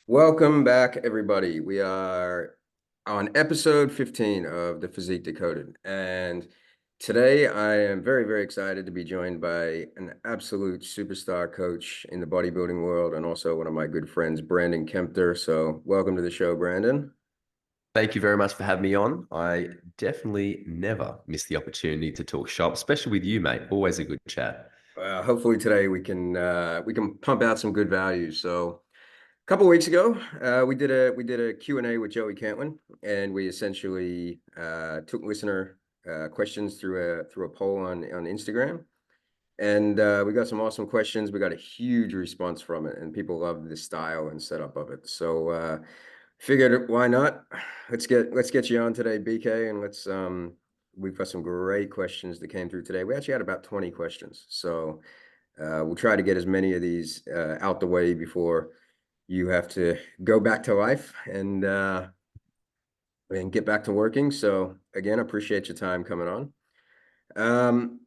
Welcome back, everybody. We are on episode 15 of the Physique Decoded. And today I am very, very excited to be joined by an absolute superstar coach in the bodybuilding world and also one of my good friends, Brandon Kempter. So, welcome to the show, Brandon. Thank you very much for having me on. I definitely never miss the opportunity to talk shop, especially with you, mate. Always a good chat. Hopefully today we can pump out some good values. So, a couple of weeks ago, we did a Q&A with Joey Cantlin, and we essentially took listener questions through a poll on Instagram, and we got some awesome questions. We got a huge response from it, and people loved the style and setup of it. So figured why not? Let's get you on today, BK, and let's we've got some great questions that came through today. We actually had about 20 questions, so we'll try to get as many of these out the way before you have to go back to life and get back to working. So again, appreciate your time coming on. Um,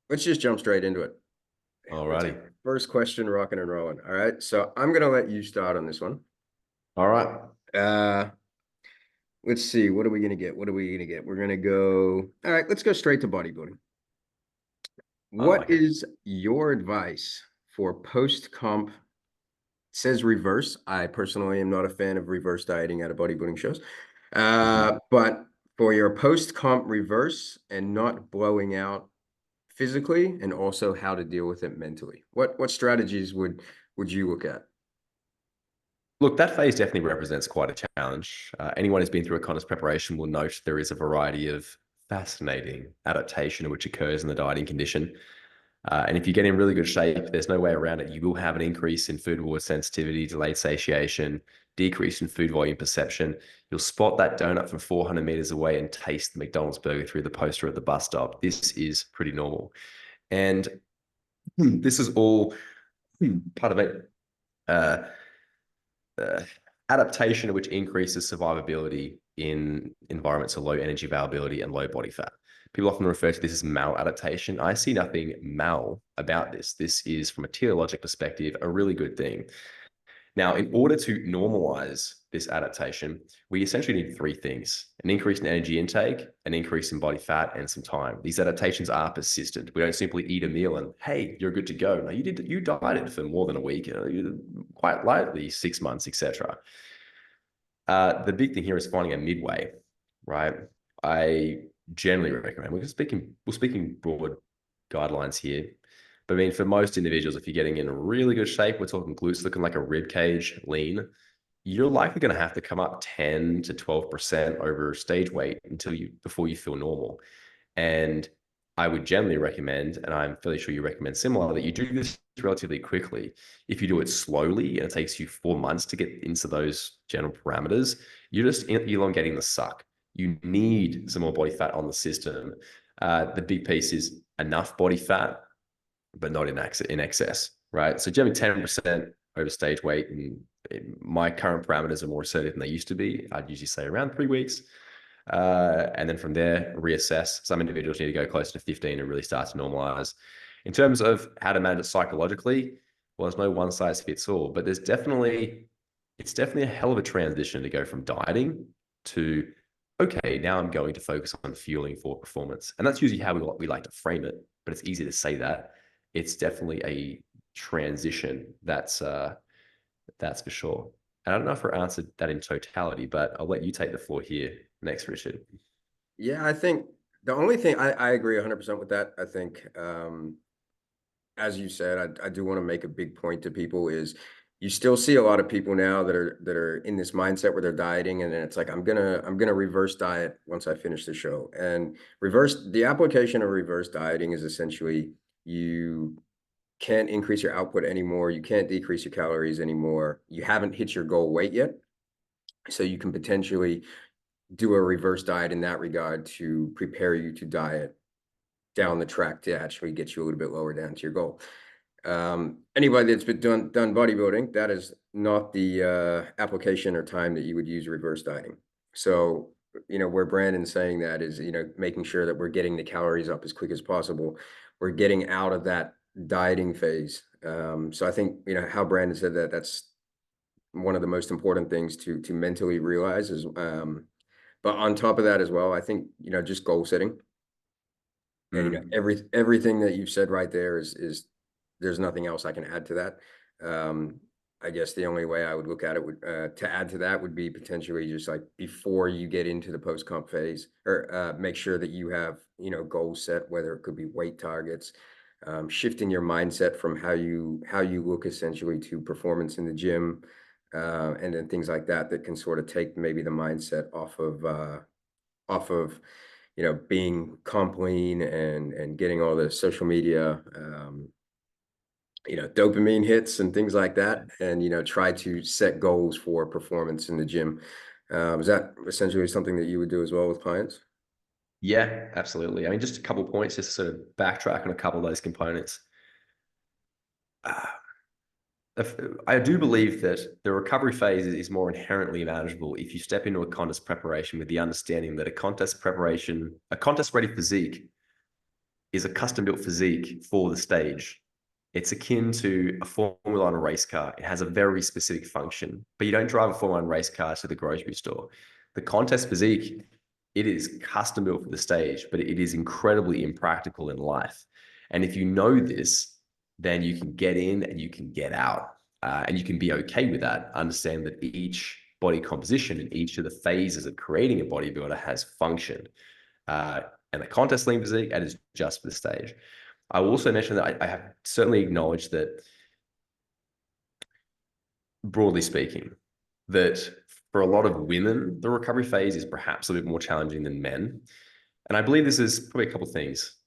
let's just jump straight into it. Let's Alrighty. first question, rocking and rolling. All right. So I'm gonna let you start on this one. All right. Uh, let's see. What are we gonna get? What are we gonna get? We're gonna go. All right. Let's go straight to bodybuilding. I What like it. is your advice for post-comp? Says reverse. I personally am not a fan of reverse dieting at a bodybuilding shows. Mhm. But for your post-comp reverse and not blowing out physically, and also how to deal with it mentally, what strategies would you look at? Look, that phase definitely represents quite a challenge. Anyone who's been through a contest preparation will note there is a variety of fascinating adaptation which occurs in the dieting condition. And if you get in really good shape, there's no way around it. You will have an increase in food reward sensitivity, delayed satiation, decrease in food volume perception. You'll spot that donut from 400 meters away and taste the McDonald's burger through the poster at the bus stop. This is pretty normal. And this is all part of it. Uh, uh, Adaptation, which increases survivability in environments of low energy availability and low body fat. People often refer to this as maladaptation. I see nothing mal about this. This is, from a teleologic perspective, a really good thing. Now, in order to normalize this adaptation, we essentially need three things: an increase in energy intake, an increase in body fat, and some time. These adaptations are persistent. We don't simply eat a meal and, hey, you're good to go. No, you dieted for more than a week, quite likely 6 months, etc. The big thing here is finding a midway, right? I generally recommend, we're speaking broad guidelines here, but I mean, for most individuals, if you're getting in really good shape, we're talking glutes looking like a rib cage lean, you're likely going to have to come up 10 to 12% over stage weight before you feel normal. And I would generally recommend, and I'm fairly sure you recommend similar, that you do this relatively quickly. If you do it slowly and it takes you 4 months to get into those general parameters, you're just elongating the suck. You need some more body fat on the system. The big piece is enough body fat, but not in excess, right? So generally 10% over stage weight, and my current parameters are more assertive than they used to be. I'd usually say around 3 weeks. And then from there, reassess. Some individuals need to go closer to 15 and really start to normalize. In terms of how to manage it psychologically, well, there's no one size fits all, but it's definitely a hell of a transition to go from dieting to, okay, now I'm going to focus on fueling for performance. And that's usually how we like to frame it, but it's easy to say that. It's definitely a transition. That's for sure. And I don't know if I answered that in totality, but I'll let you take the floor here next, Richard. Yeah, I think the only thing I agree 100% with that. I think as you said, I do want to make a big point to people is you still see a lot of people now that are in this mindset where they're dieting, and then it's like I'm gonna reverse diet once I finish the show. And the application of reverse dieting is essentially you can't increase your output anymore, you can't decrease your calories anymore, you haven't hit your goal weight yet, so you can potentially do a reverse diet in that regard to prepare you to diet down the track to actually get you a little bit lower down to your goal. Anybody that's been done bodybuilding, that is not the application or time that you would use reverse dieting. So, where Brandon's saying that is, making sure that we're getting the calories up as quick as possible. We're getting out of that dieting phase. So I think, how Brandon said that, that's one of the most important things to mentally realize is, but on top of that as well, I think, just goal setting. And Mm. everything that you've said right there is there's nothing else I can add to that. I guess the only way I would look at it would to add to that would be potentially just like before you get into the post comp phase, or make sure that you have goals set, whether it could be weight targets, shifting your mindset from how you look essentially to performance in the gym, and then things like that that can sort of take maybe the mindset off of being comp lean and getting all the social media, dopamine hits and things like that, and try to set goals for performance in the gym. Is that essentially something that you would do as well with clients? Yeah, absolutely. I mean, just a couple of points, just to sort of backtrack on a couple of those components. Uh, I do believe that the recovery phase is more inherently manageable if you step into a contest preparation with the understanding that a contest ready physique is a custom built physique for the stage. It's akin to a Formula One race car. It has a very specific function, but you don't drive a Formula One race car to the grocery store. The contest physique, it is custom built for the stage, but it is incredibly impractical in life. And if you know this, then you can get in and you can get out, and you can be okay with that. Understand that each body composition and each of the phases of creating a bodybuilder has function. Uh, and the contest lean physique, that is just for the stage. I will also mention that I have certainly acknowledged that, broadly speaking, that for a lot of women, the recovery phase is perhaps a bit more challenging than men. And I believe this is probably a couple of things.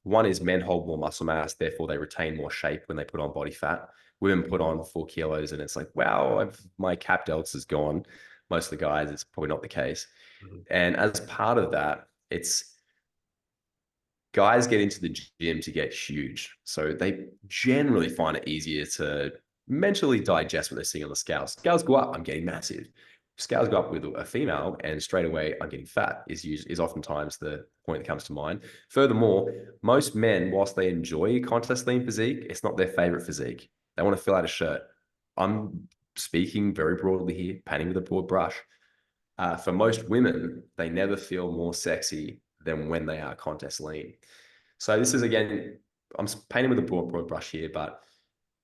One is men hold more muscle mass, therefore they retain more shape when they put on body fat. Women put on 4 kilos and it's like, wow, my cap delts is gone. Most of the guys, it's probably not the case. Mhm. And as part of that, it's guys get into the gym to get huge. So they generally find it easier to mentally digest what they're seeing on the scales. Scales go up, I'm getting massive. Scales go up with a female, and straight away I'm getting fat is oftentimes the point that comes to mind. Furthermore, most men, whilst they enjoy contest lean physique, it's not their favorite physique. They want to fill out a shirt. I'm speaking very broadly here, painting with a broad brush. For most women, they never feel more sexy than when they are contest lean. So this is, again, I'm painting with a broad brush here, but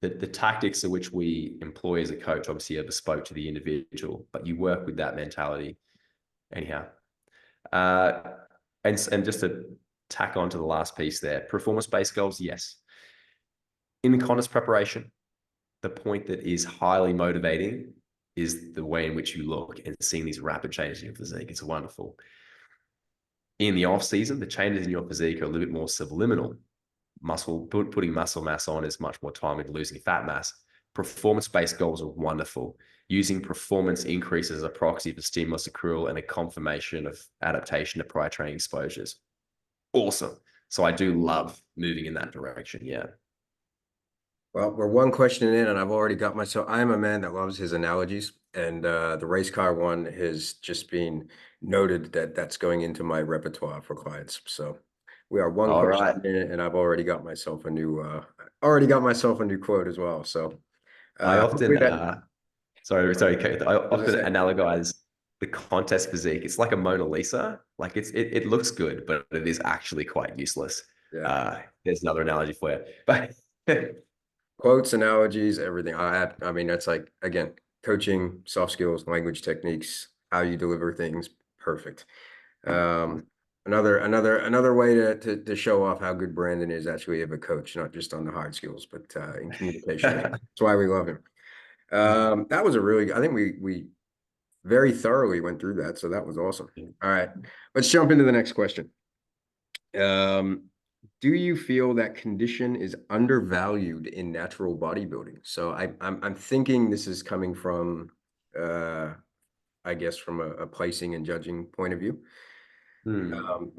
the tactics in which we employ as a coach obviously are bespoke to the individual, but you work with that mentality anyhow. Uh, and just to tack on to the last piece there, performance-based goals, yes. In the contest preparation, the point that is highly motivating is the way in which you look and seeing these rapid changes in your physique. It's wonderful. In the off season, the changes in your physique are a little bit more subliminal. Putting muscle mass on is much more time with losing fat mass. Performance-based goals are wonderful. Using performance increases as a proxy for stimulus accrual and a confirmation of adaptation to prior training exposures. Awesome. So I do love moving in that direction. Yeah. Well, we're one question in, and I've already got myself. I am a man that loves his analogies, and the race car one has just been noted that that's going into my repertoire for clients. So we are one All question right. in, and I've already got myself a new quote as well. So I often, hopefully that, sorry, Keith. I as I often say, analogize the contest physique. It's like a Mona Lisa. Like it looks good, but it is actually quite useless. yeah, There's another analogy for you. But quotes, analogies, everything. I mean, that's like again, coaching, soft skills, language techniques, how you deliver things, perfect. Um, another way to show off how good Brandon is actually of a coach, not just on the hard skills, but in communication. That's why we love him. That was I think we very thoroughly went through that, so that was awesome. All right, let's jump into the next question. Um, do you feel that condition is undervalued in natural bodybuilding? So I'm thinking this is coming from I guess from a placing and judging point of view. Hmm. Um,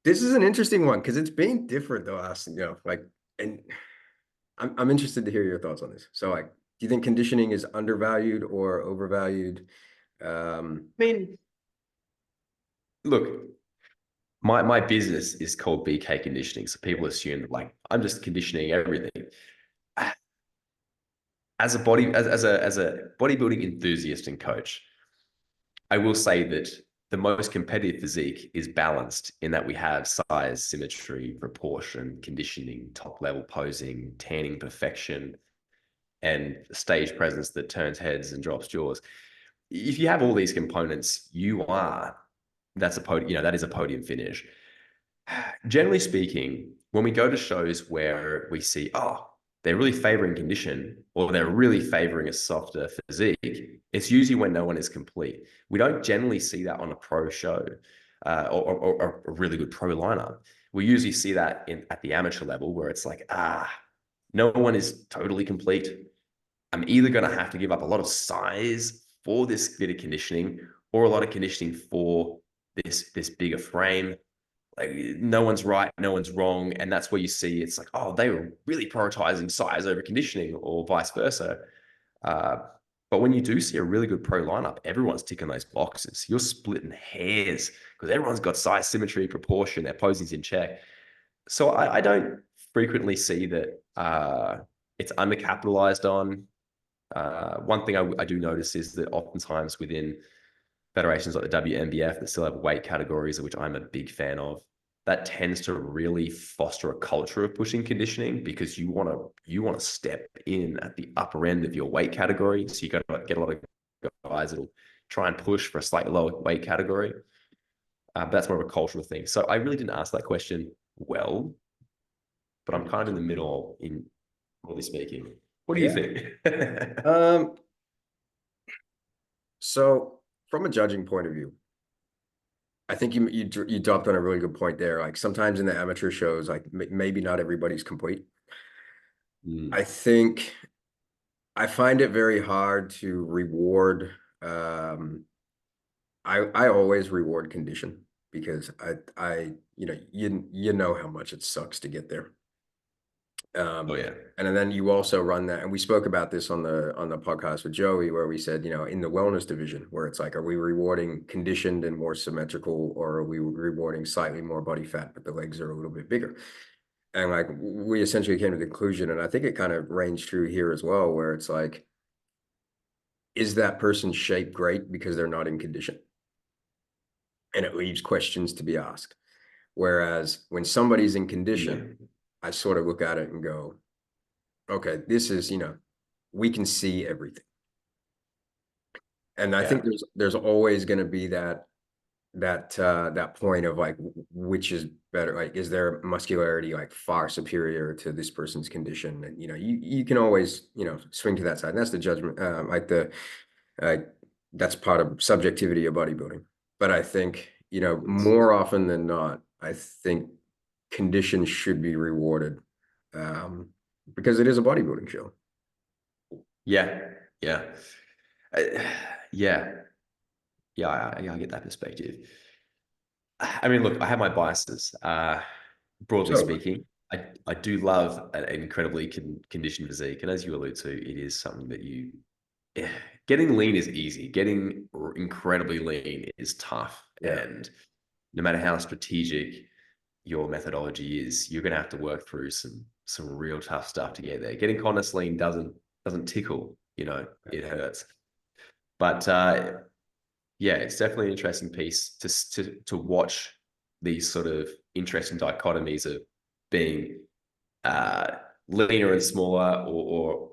This is an interesting one because it's been different the last, like, and I'm interested to hear your thoughts on this. So, like, do you think conditioning is undervalued or overvalued? Um, I mean, look, my business is called BK Conditioning, so people assume that like I'm just conditioning everything. as a bodybuilding enthusiast and coach, I will say that the most competitive physique is balanced in that we have size, symmetry, proportion, conditioning, top level posing, tanning perfection, and stage presence that turns heads and drops jaws. If you have all these components, that is a podium finish. Generally speaking, when we go to shows where we see, oh, they're really favoring condition or they're really favoring a softer physique, it's usually when no one is complete. We don't generally see that on a pro show or a really good pro lineup. We usually see that at the amateur level where it's like, no one is totally complete. I'm either going to have to give up a lot of size for this bit of conditioning or a lot of conditioning for this bigger frame. Like no one's right, no one's wrong. And that's where you see it's like, oh, they were really prioritizing size over conditioning or vice versa. Uh, but when you do see a really good pro lineup, everyone's ticking those boxes. You're splitting hairs because everyone's got size, symmetry, proportion, their posing's in check. So I don't frequently see that it's undercapitalized on. One thing I do notice is that oftentimes within federations like the WNBF that still have weight categories, which I'm a big fan of, that tends to really foster a culture of pushing conditioning because you want to step in at the upper end of your weight category. So you got to get a lot of guys that'll try and push for a slightly lower weight category. But that's more of a cultural thing. So I really didn't ask that question well, but I'm kind of in the middle in broadly speaking. What do you Yeah. think? So from a judging point of view, I think you dropped on a really good point there. Like sometimes in the amateur shows, like maybe not everybody's complete. I think I find it very hard to reward. I always reward condition because you know how much it sucks to get there. Oh yeah. And then you also run that, and we spoke about this on the podcast with Joey, where we said, in the wellness division, where it's like, are we rewarding conditioned and more symmetrical, or are we rewarding slightly more body fat, but the legs are a little bit bigger? And like we essentially came to the conclusion, and I think it kind of ranged true here as well, where it's like, is that person's shape great because they're not in condition? And it leaves questions to be asked. Whereas when somebody's in condition, Yeah. I sort of look at it and go, okay, this is, we can see everything. And I think Yeah. there's always going to be that point of like which is better, like is their muscularity like far superior to this person's condition, and you can always swing to that side, and that's the judgment, uh, that's part of subjectivity of bodybuilding. But I think more often than not, I think conditions should be rewarded, um, because it is a bodybuilding show. Yeah. Yeah. Uh, yeah. Yeah. I get that perspective. I mean, look, I have my biases. Broadly So speaking, I do love an incredibly conditioned physique, and as you allude to, it is something that getting lean is easy. Getting incredibly lean is tough, yeah. and no matter how strategic your methodology is, you're going to have to work through some real tough stuff to get there. Getting Connors lean doesn't tickle, it hurts. But yeah, it's definitely an interesting piece to watch these sort of interesting dichotomies of being uh, leaner and smaller, or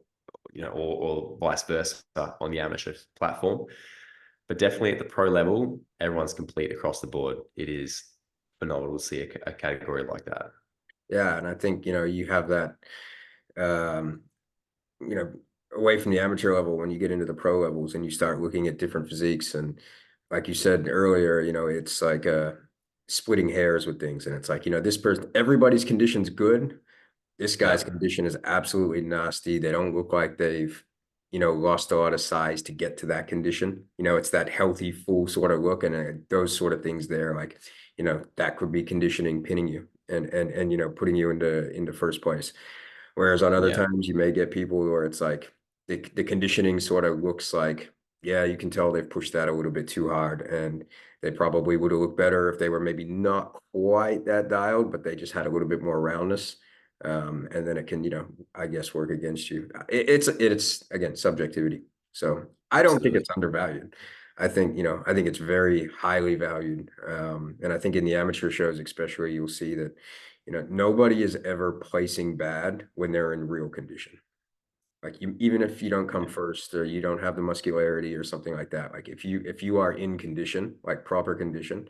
vice versa on the amateur platform. But definitely at the pro level, everyone's complete across the board. It is phenomenal to see a category like that. Yeah, and I think you have that, um, you know, away from the amateur level when you get into the pro levels and you start looking at different physiques, and like you said earlier, it's like splitting hairs with things, and it's like this person, everybody's condition's good. This guy's Yeah, condition is absolutely nasty. They don't look like they've lost a lot of size to get to that condition. It's that healthy, full sort of look, and those sort of things there, like that could be conditioning pinning you and putting you into first place. Whereas on other yeah, times, you may get people where it's like the conditioning sort of looks like, yeah, you can tell they've pushed that a little bit too hard, and they probably would have looked better if they were maybe not quite that dialed, but they just had a little bit more roundness. And then it can, I guess work against you. It's again subjectivity. So I don't think Absolutely. it's undervalued. I think it's very highly valued. And I think in the amateur shows, especially, you'll see that, nobody is ever placing bad when they're in real condition. Like even if you don't come first or you don't have the muscularity or something like that, like if you are in condition, like proper condition,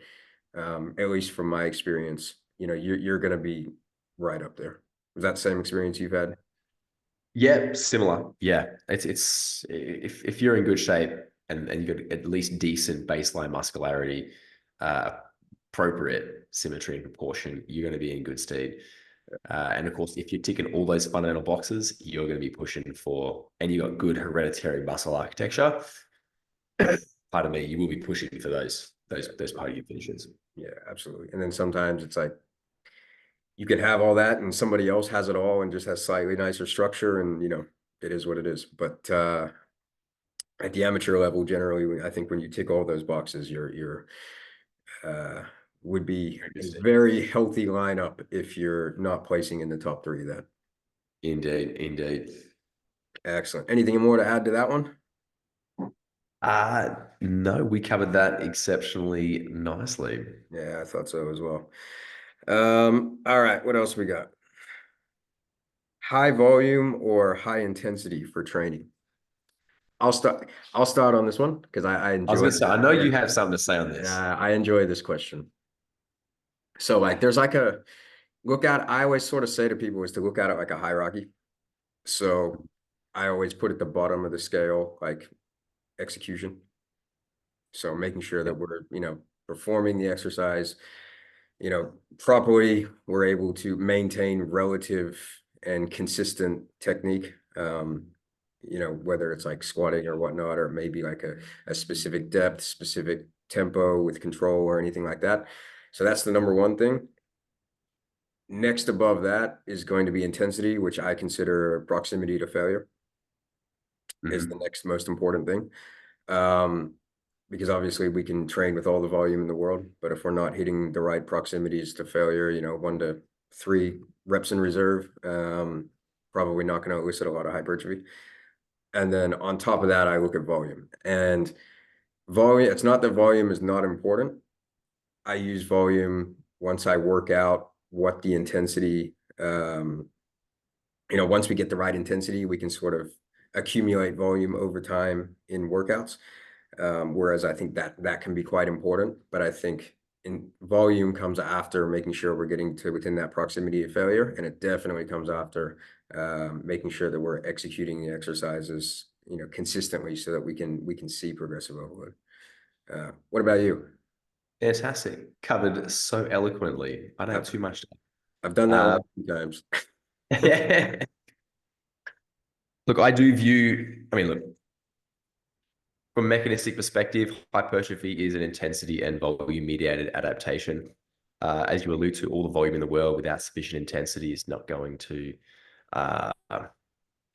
at least from my experience, you're gonna be right up there. Was that the same experience you've had? Yeah, similar. Yeah, it's if you're in good shape and you've got at least decent baseline muscularity, appropriate symmetry and proportion, you're going to be in good stead. And of course, if you're ticking all those fundamental boxes, you're going to be pushing for, and you got good hereditary muscle architecture. Pardon me, you will be pushing for Yeah, those podium finishes. yeah, absolutely. And then sometimes it's like you can have all that and somebody else has it all and just has slightly nicer structure and it is what it is. But at the amateur level, generally, I think when you tick all those boxes, you're uh, would be a very healthy lineup if you're not placing in the top three then. Indeed, indeed. Excellent. Anything more to add to that one? No, we covered that exceptionally nicely. Yeah, I thought so as well. All right, what else we got? High volume or high intensity for training? I'll start on this one because I I was enjoy going to say, I know yeah, you have something to say on this. I enjoy this question. So like there's like a look at I always sort of say to people is to look at it like a hierarchy. So I always put at the bottom of the scale like execution. So making sure that Yep. we're, performing the exercise, properly, we're able to maintain relative and consistent technique. Whether it's like squatting or whatnot, or maybe like a specific depth, specific tempo with control or anything like that. So that's the number one thing. Next above that is going to be intensity, which I consider proximity to failure is the Mhm. next most important thing. Um, because obviously we can train with all the volume in the world, but if we're not hitting the right proximities to failure, 1 to 3 reps in reserve, probably not going to elicit a lot of hypertrophy. And then on top of that, I look at volume. And volume, it's not that volume is not important. I use volume once I work out what the intensity, once we get the right intensity, we can sort of accumulate volume over time in workouts. Whereas I think that can be quite important, but I think in volume comes after making sure we're getting to within that proximity of failure, and it definitely comes after making sure that we're executing the exercises, consistently so that we can see progressive overload. What about you? Fantastic. Covered so eloquently. I don't have I've, too much. I've done that one Uh, a few times. look, I do view, I mean, look, from a mechanistic perspective, hypertrophy is an intensity and volume mediated adaptation. As you allude to, all the volume in the world without sufficient intensity is not going to uh,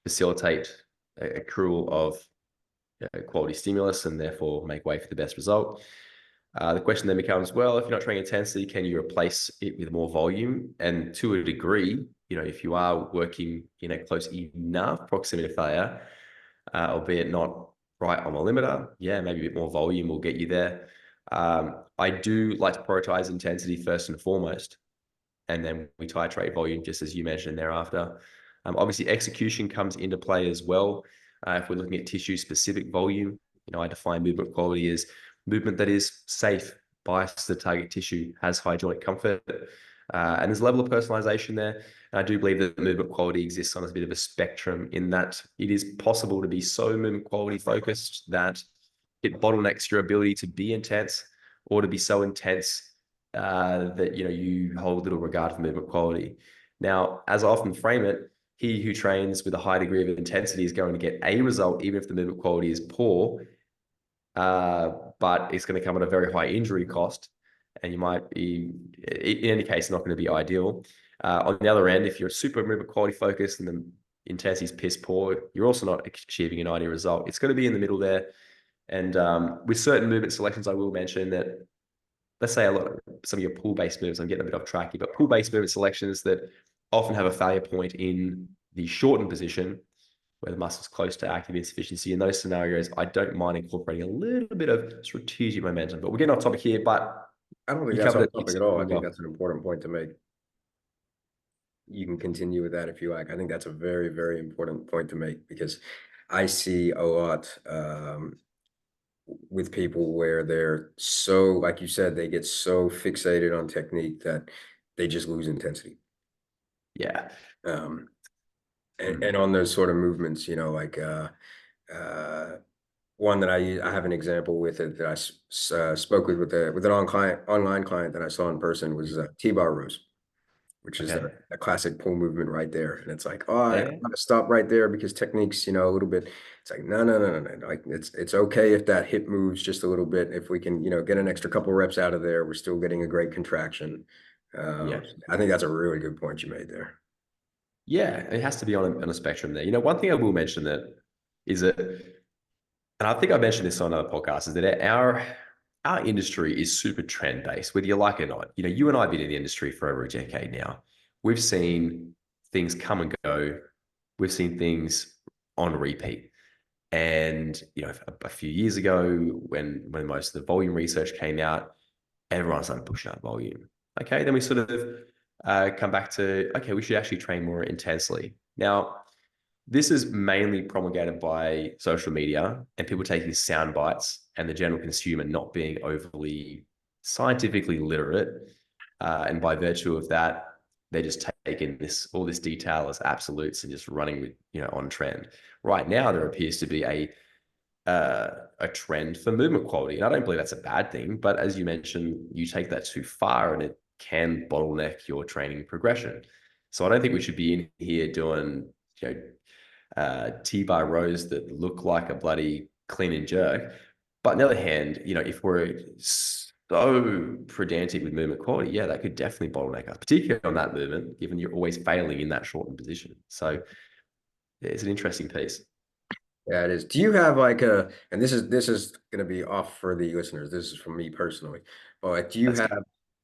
facilitate accrual of quality stimulus and therefore make way for the best result. The question then becomes, well, if you're not training intensity, can you replace it with more volume? And to a degree, if you are working in a close enough proximity to failure, albeit not right on the limiter, yeah, maybe a bit more volume will get you there. I do like to prioritize intensity first and foremost, and then we titrate volume just as you mentioned thereafter. Obviously, execution comes into play as well. If we're looking at tissue-specific volume, I define movement quality as movement that is safe, biased to the target tissue, has high joint comfort, and there's a level of personalization there. And I do believe that movement quality exists on a bit of a spectrum in that it is possible to be so movement quality focused that it bottlenecks your ability to be intense or to be so intense that you hold little regard for movement quality. Now, as I often frame it, he who trains with a high degree of intensity is going to get a result, even if the movement quality is poor, but it's going to come at a very high injury cost. And you might be, in any case, not going to be ideal. On the other end, if you're super movement quality focused and the intensity is piss poor, you're also not achieving an ideal result. It's going to be in the middle there. And with certain movement selections, I will mention that, let's say some of your pull-based moves, I'm getting a bit off track here, but pull-based movement selections that often have a failure point in the shortened position where the muscle's close to active insufficiency. In those scenarios, I don't mind incorporating a little bit of strategic momentum. But we're getting off topic here, but I don't think you that's covered off it topic at all. I really think well. that's an important point to make. You can continue with that if you like. I think that's a very, very important point to make because I see a lot with people where they're so, like you said, they get so fixated on technique that they just lose intensity. Yeah. Um, and Mm. on those sort of movements, like uh, one that I have an example with it that spoke with an online client that I saw in person was T-bar rows, which is Okay. a classic pull movement right there. And it's like, oh, I Yeah. want to stop right there because technique's, a little bit. It's like, no, no, no, no, no. Like it's okay if that hip moves just a little bit. If we can, get an extra couple reps out of there, we're still getting a great contraction. Yeah. I think that's a really good point you made there. Yeah. It has to be on a spectrum there. One thing I will mention that is that, and I think I mentioned this on another podcast, is that our industry is super trend based, whether you like it or not. You and I have been in the industry for over a decade now. We've seen things come and go. We've seen things on repeat. And a few years ago, when most of the volume research came out, everyone started pushing out volume. Okay, then we sort of come back to, okay, we should actually train more intensely. Now, this is mainly promulgated by social media and people taking sound bites and the general consumer not being overly scientifically literate. And by virtue of that, they're just taking all this detail as absolutes and just running with, on trend. Right now, there appears to be a trend for movement quality. And I don't believe that's a bad thing, but as you mentioned, you take that too far and it can bottleneck your training progression. So I don't think we should be in here doing, T-bar rows that look like a bloody clean and jerk. But on the other hand, if we're so pedantic with movement quality, yeah, that could definitely bottleneck us, particularly on that movement, given you're always failing in that shortened position. So yeah, it's an interesting piece. Yeah, it is. Do you have and this is gonna be off for the listeners. This is from me personally. But like, That's good.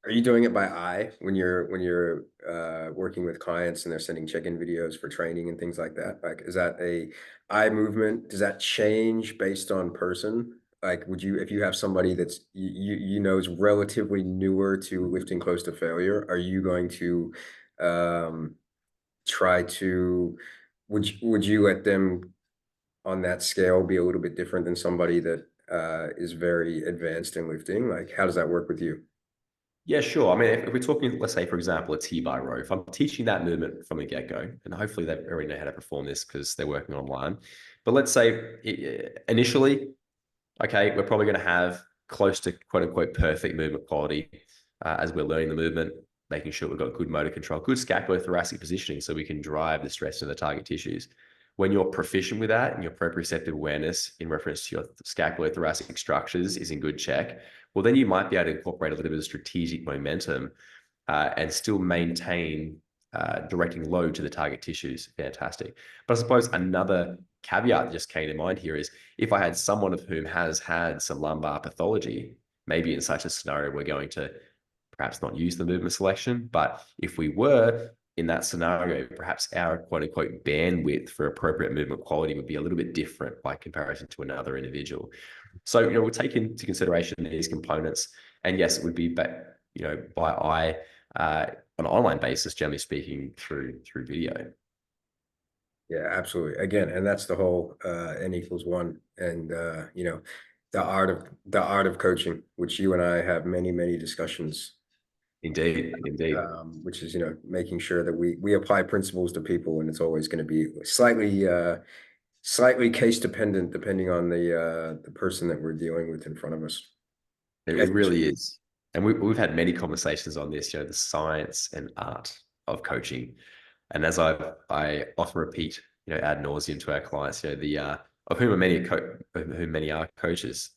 are you doing it by eye when you're working with clients and they're sending check-in videos for training and things like that? Like, is that a eye movement? Does that change based on person? Like, would you, if you have somebody that's is relatively newer to lifting close to failure, are you going to um try to would you let them on that scale be a little bit different than somebody that is very advanced in lifting? Like, how does that work with you? Yeah, sure. I mean, if we're talking, let's say, for example, a T-bar row, if I'm teaching that movement from the get-go, and hopefully they already know how to perform this because they're working online. But let's say initially, okay, we're probably going to have close to quote unquote perfect movement quality as we're learning the movement, making sure we've got good motor control, good scapulothoracic positioning so we can drive the stress to the target tissues. When you're proficient with that and your proprioceptive awareness in reference to your scapulothoracic structures is in good check, well, then you might be able to incorporate a little bit of strategic momentum and still maintain directing load to the target tissues. Fantastic. But I suppose another caveat that just came to mind here is if I had someone of whom has had some lumbar pathology, maybe in such a scenario, we're going to perhaps not use the movement selection. But if we were in that scenario, perhaps our quote unquote bandwidth for appropriate movement quality would be a little bit different by comparison to another individual. So, we'll take into consideration these components. And yes, it would be, by eye on an online basis, generally speaking, through video. Yeah, absolutely. Again, and that's the whole N equals one, and the art of coaching, which you and I have many, many discussions, Indeed, indeed. which is making sure that we apply principles to people, and it's always going to be slightly case dependent depending on the person that we're dealing with in front of us. It As you really is. And we've had many conversations on this, the science and art of coaching. And as I often repeat, ad nauseum to our clients, of whom many are coaches,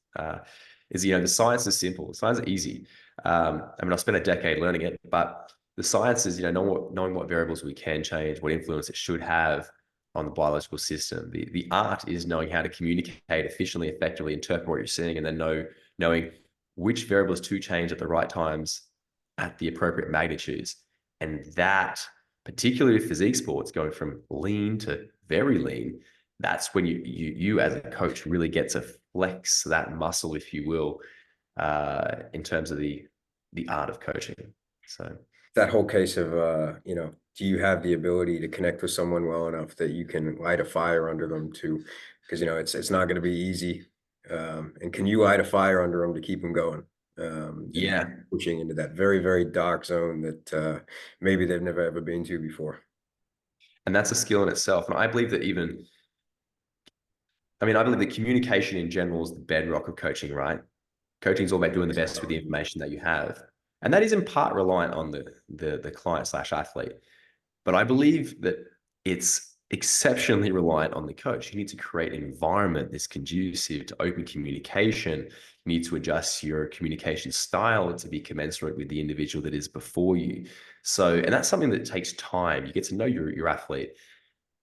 is the science is simple, the science is easy. I mean, I spent a decade learning it, but the science is knowing what variables we can change, what influence it should have on the biological system. The art is knowing how to communicate efficiently, effectively, interpret what you're seeing, and then knowing which variables to change at the right times at the appropriate magnitudes. And that particularly physique sports, going from lean to very lean, that's when you as a coach really get to flex that muscle, if you will, in terms of the art of coaching. So That whole case of, do you have the ability to connect with someone well enough that you can light a fire under them to, because, it's not going to be easy. And can you light a fire under them to keep them going? And yeah, pushing into that very, very dark zone that maybe they've never ever been to before. and that's a skill in itself. And I believe that I believe that communication in general is the bedrock of coaching, right? Coaching is all about doing the best with the information that you have. And that is in part reliant on the client slash athlete. But I believe that it's exceptionally reliant on the coach. You need to create an environment that's conducive to open communication. You need to adjust your communication style to be commensurate with the individual that is before you. So, and that's something that takes time. You get to know your athlete.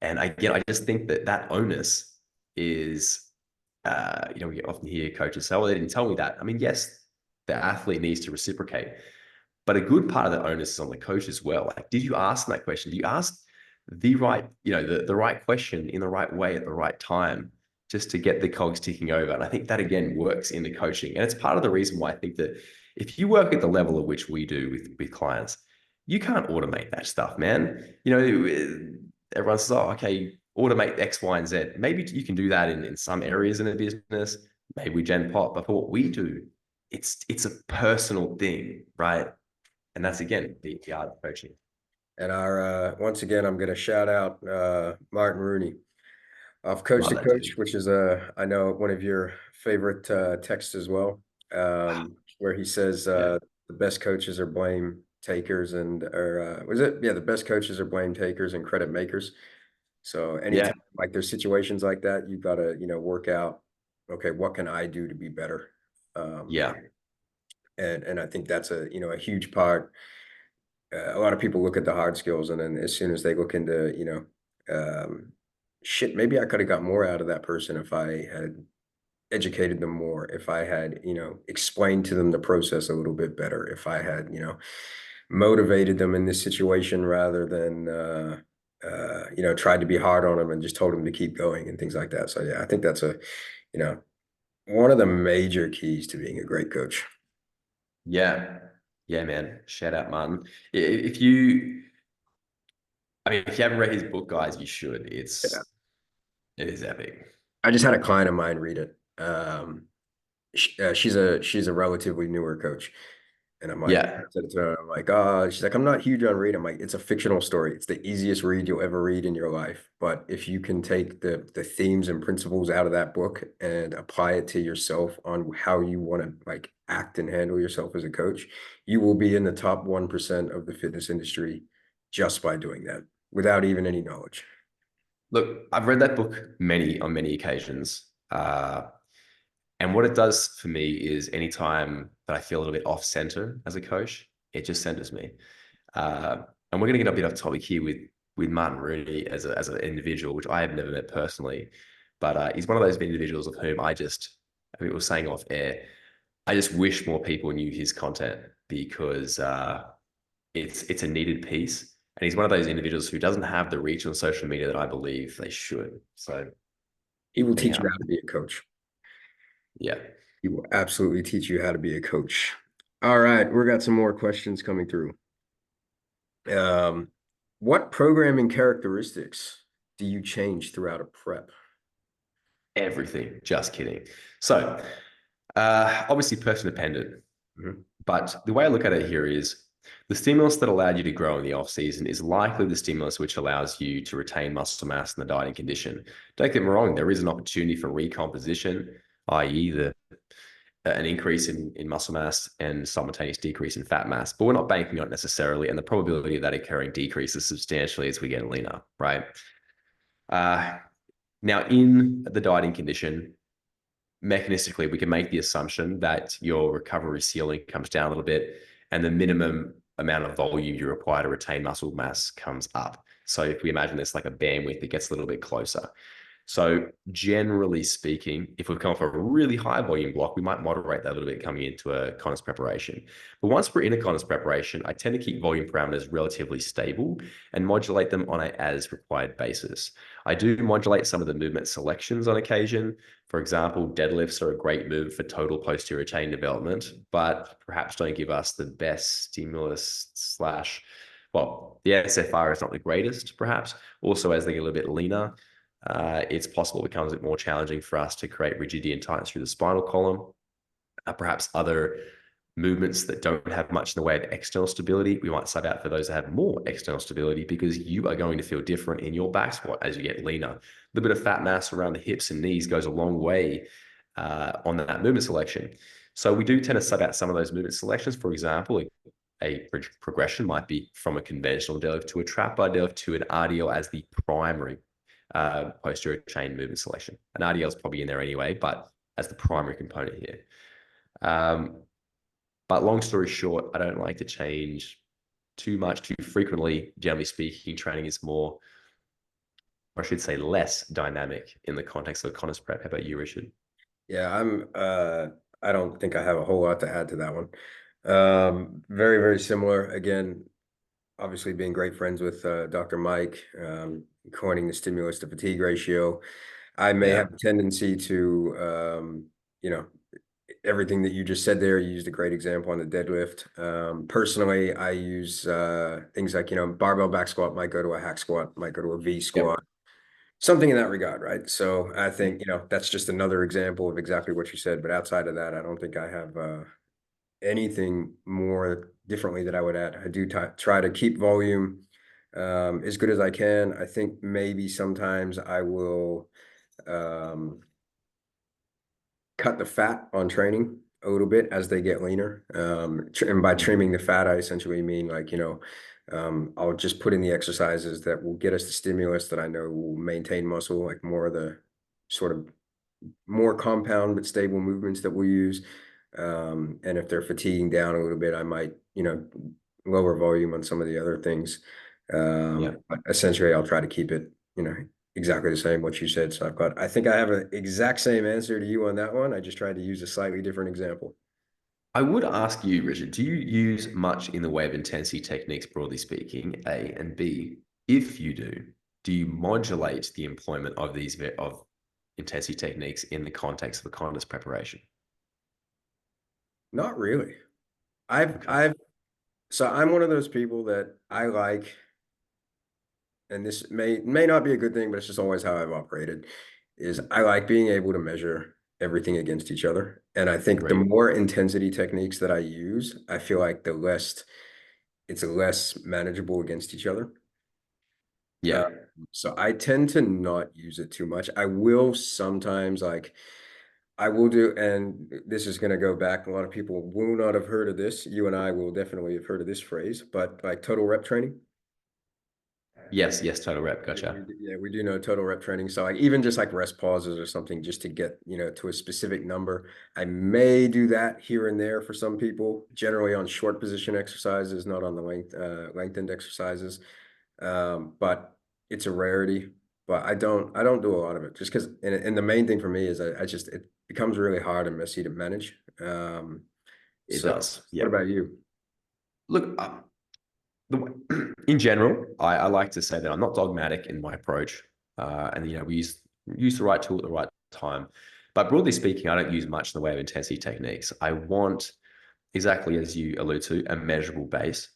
And again, I just think that that onus is, we often hear coaches say, "Oh, they didn't tell me that." I mean, yes, the athlete needs to reciprocate, but a good part of the onus is on the coach as well. Like, did you ask them that question? Did you ask the right, the right question in the right way at the right time, just to get the cogs ticking over? And I think that again works in the coaching, and it's part of the reason why I think that if you work at the level at which we do with clients, you can't automate that stuff, man. Everyone says, "Oh, okay, automate X, Y, and Z." Maybe you can do that in some areas in a business. Maybe we gen pop, but for what we do, it's a personal thing, right? And that's again the art of coaching. And once again, I'm going to shout out Martin Rooney off Coach Love to that Coach, dude. which is I know one of your favorite texts as well, where he says Yeah. the best coaches are blame takers or was it? Yeah, the best coaches are blame takers and credit makers. So Yeah. anytime like there's situations like that, you've got to, work out, okay, what can I do to be better? Um, Yeah. and I think that's a huge part. A lot of people look at the hard skills, and then as soon as they look into, shit, maybe I could have got more out of that person if I had educated them more, if I had, explained to them the process a little bit better, if I had, motivated them in this situation rather than, tried to be hard on them and just told them to keep going and things like that. So yeah, I think that's you know, one of the major keys to being a great coach. Yeah. Yeah, man. Shout out, Martin. If you, if you haven't read his book, guys, you should. It is epic. I just had a client of mine read it. She's a relatively newer coach, and I'm like, I Yeah. said it to her, I'm like, she's like, I'm not huge on read. I'm like, it's a fictional story. It's the easiest read you'll ever read in your life. But if you can take the themes and principles out of that book and apply it to yourself on how you want to like act and handle yourself as a coach, you will be in the top 1% of the fitness industry just by doing that without even any knowledge. Look, I've read that book on many occasions. And what it does for me is anytime that I feel a little bit off center as a coach, it just centers me. Uh, and we're going to get a bit off topic here with Martin Rooney as an individual, which I have never met personally, but he's one of those individuals of whom I think we were saying off air, I just wish more people knew his content because it's a needed piece, and he's one of those individuals who doesn't have the reach on social media that I believe they should. So He will teach anyhow, you how to be a coach. yeah, He will absolutely teach you how to be a coach. All right, we got some more questions coming through. Um, what programming characteristics do you change throughout a prep? everything. Just kidding. So obviously person dependent. Mhm. But the way I look at it here is the stimulus that allowed you to grow in the off season is likely the stimulus which allows you to retain muscle mass in the dieting condition. Don't get me wrong, there is an opportunity for recomposition, i.e., an increase in muscle mass and simultaneous decrease in fat mass, but we're not banking on it necessarily, and the probability of that occurring decreases substantially as we get leaner, right? Uh, Now, in the dieting condition, mechanistically, we can make the assumption that your recovery ceiling comes down a little bit and the minimum amount of volume you require to retain muscle mass comes up. So if we imagine this like a bandwidth, it gets a little bit closer. So generally speaking, if we've come off a really high volume block, we might moderate that a little bit coming into a contest preparation. But once we're in a contest preparation, I tend to keep volume parameters relatively stable and modulate them on a as required basis. I do modulate some of the movement selections on occasion. For example, deadlifts are a great move for total posterior chain development, but perhaps don't give us the best stimulus slash, well, the SFR is not the greatest, perhaps. Also, as they get a little bit leaner, it's possible it becomes a bit more challenging for us to create rigidity and tightness through the spinal column. Perhaps other movements that don't have much in the way of external stability, we might sub out for those that have more external stability because you are going to feel different in your back squat as you get leaner. A little bit of fat mass around the hips and knees goes a long way on that movement selection. So we do tend to sub out some of those movement selections. For example, a progression might be from a conventional deadlift to a trap bar deadlift to an RDL as the primary posterior chain movement selection. An RDL is probably in there anyway, but as the primary component here. But long story short, I don't like to change too much too frequently. Generally speaking, training is more, or I should say less dynamic in the context of contest prep. How about you, Richard? Yeah, I don't think I have a whole lot to add to that one. Very, very similar. Again, obviously being great friends with Dr. Mike, coining the stimulus to fatigue ratio. I may Yeah. have a tendency to, you know, everything that you just said there, you used a great example on the deadlift. Personally, I use things like, barbell back squat might go to a hack squat, might go to a V Yep. squat, something in that regard, right? So I think, that's just another example of exactly what you said. But outside of that, I don't think I have anything more differently that I would add. I do try to keep volume as good as I can. I think maybe sometimes I will cut the fat on training a little bit as they get leaner. And by trimming the fat, I essentially mean like, I'll just put in the exercises that will get us the stimulus that I know will maintain muscle, like more of the sort of more compound but stable movements that we'll use. And if they're fatiguing down a little bit, I might, lower volume on some of the other things. Yeah. But essentially, I'll try to keep it, exactly the same what you said. So I think I have an exact same answer to you on that one. I just tried to use a slightly different example. I would ask you, Richard, do you use much in the way of intensity techniques, broadly speaking, A, and B, if you do you modulate the employment of these of intensity techniques in the context of a contest preparation? Not really. I've Okay, I've so I'm one of those people that I like, and this may not be a good thing, but it's just always how I've operated, is I like being able to measure everything against each other. And I think the agreed. more intensity techniques that I use, I feel like the less it's less manageable against each other. Uh, Yeah. so I tend to not use it too much. I will sometimes like I will do, and this is going to go back. A lot of people will not have heard of this. You and I will definitely have heard of this phrase, but like total rep training. Yes, yes, total rep. Yeah, Gotcha. we do know total rep training. So like even just like rest pauses or something just to get, to a specific number. I may do that here and there for some people, generally on short position exercises, not on the lengthened exercises. But it's a rarity. But I don't do a lot of it just because, and the main thing for me is I just, it becomes really hard and messy to manage. It So does. what Yeah. about you? Look, in general, I like to say that I'm not dogmatic in my approach, and we use the right tool at the right time. But broadly speaking, I don't use much in the way of intensity techniques. I want, exactly as you allude to, a measurable base.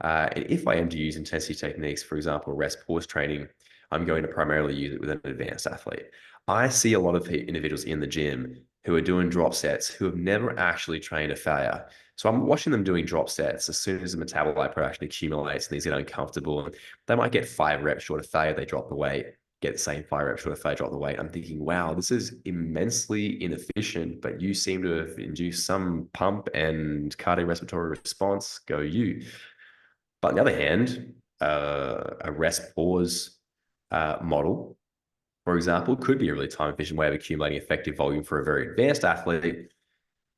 And if I am to use intensity techniques, for example, rest pause training, I'm going to primarily use it with an advanced athlete. I see a lot of individuals in the gym who are doing drop sets who have never actually trained a failure. So I'm watching them doing drop sets. As soon as the metabolite production accumulates and these get uncomfortable, and they might get 5 reps short of failure, they drop the weight, get the same 5 reps short of failure, drop the weight. I'm thinking, wow, this is immensely inefficient, but you seem to have induced some pump and cardiorespiratory response. Go you. But on the other hand, a rest pause model, for example, could be a really time efficient way of accumulating effective volume for a very advanced athlete.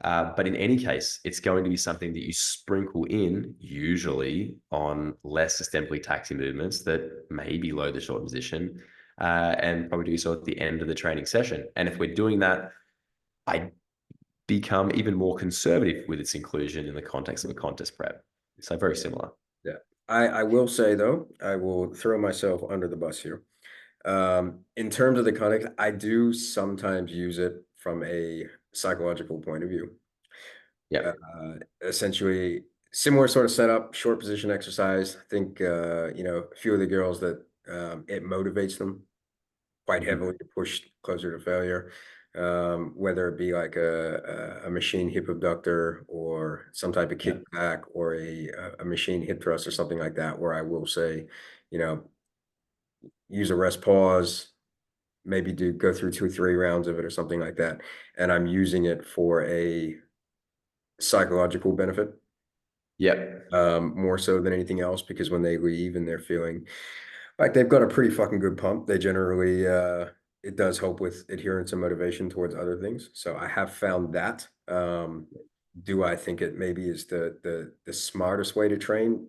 But in any case, it's going to be something that you sprinkle in, usually on less systemically taxing movements that may be low the short position. and probably do so at the end of the training session. And if we're doing that, I become even more conservative with its inclusion in the context of a contest prep. So very similar. Yeah. I will say though, I will throw myself under the bus here. In terms of the context, I do sometimes use it from a psychological point of view. Yeah. Essentially similar sort of setup, short position exercise. I think a few of the girls that it motivates them quite Mhm. heavily to push closer to failure. Whether it be like a machine hip abductor or some type of Yeah. kickback or a machine hip thrust or something like that, where I will say, you know, use a rest pause, maybe do go through 2 or 3 rounds of it or something like that. And I'm using it for a psychological benefit, Yep. more so than anything else, because when they leave and they're feeling like they've got a pretty fucking good pump, they generally it does help with adherence and motivation towards other things. So I have found that. Do I think it maybe is the smartest way to train?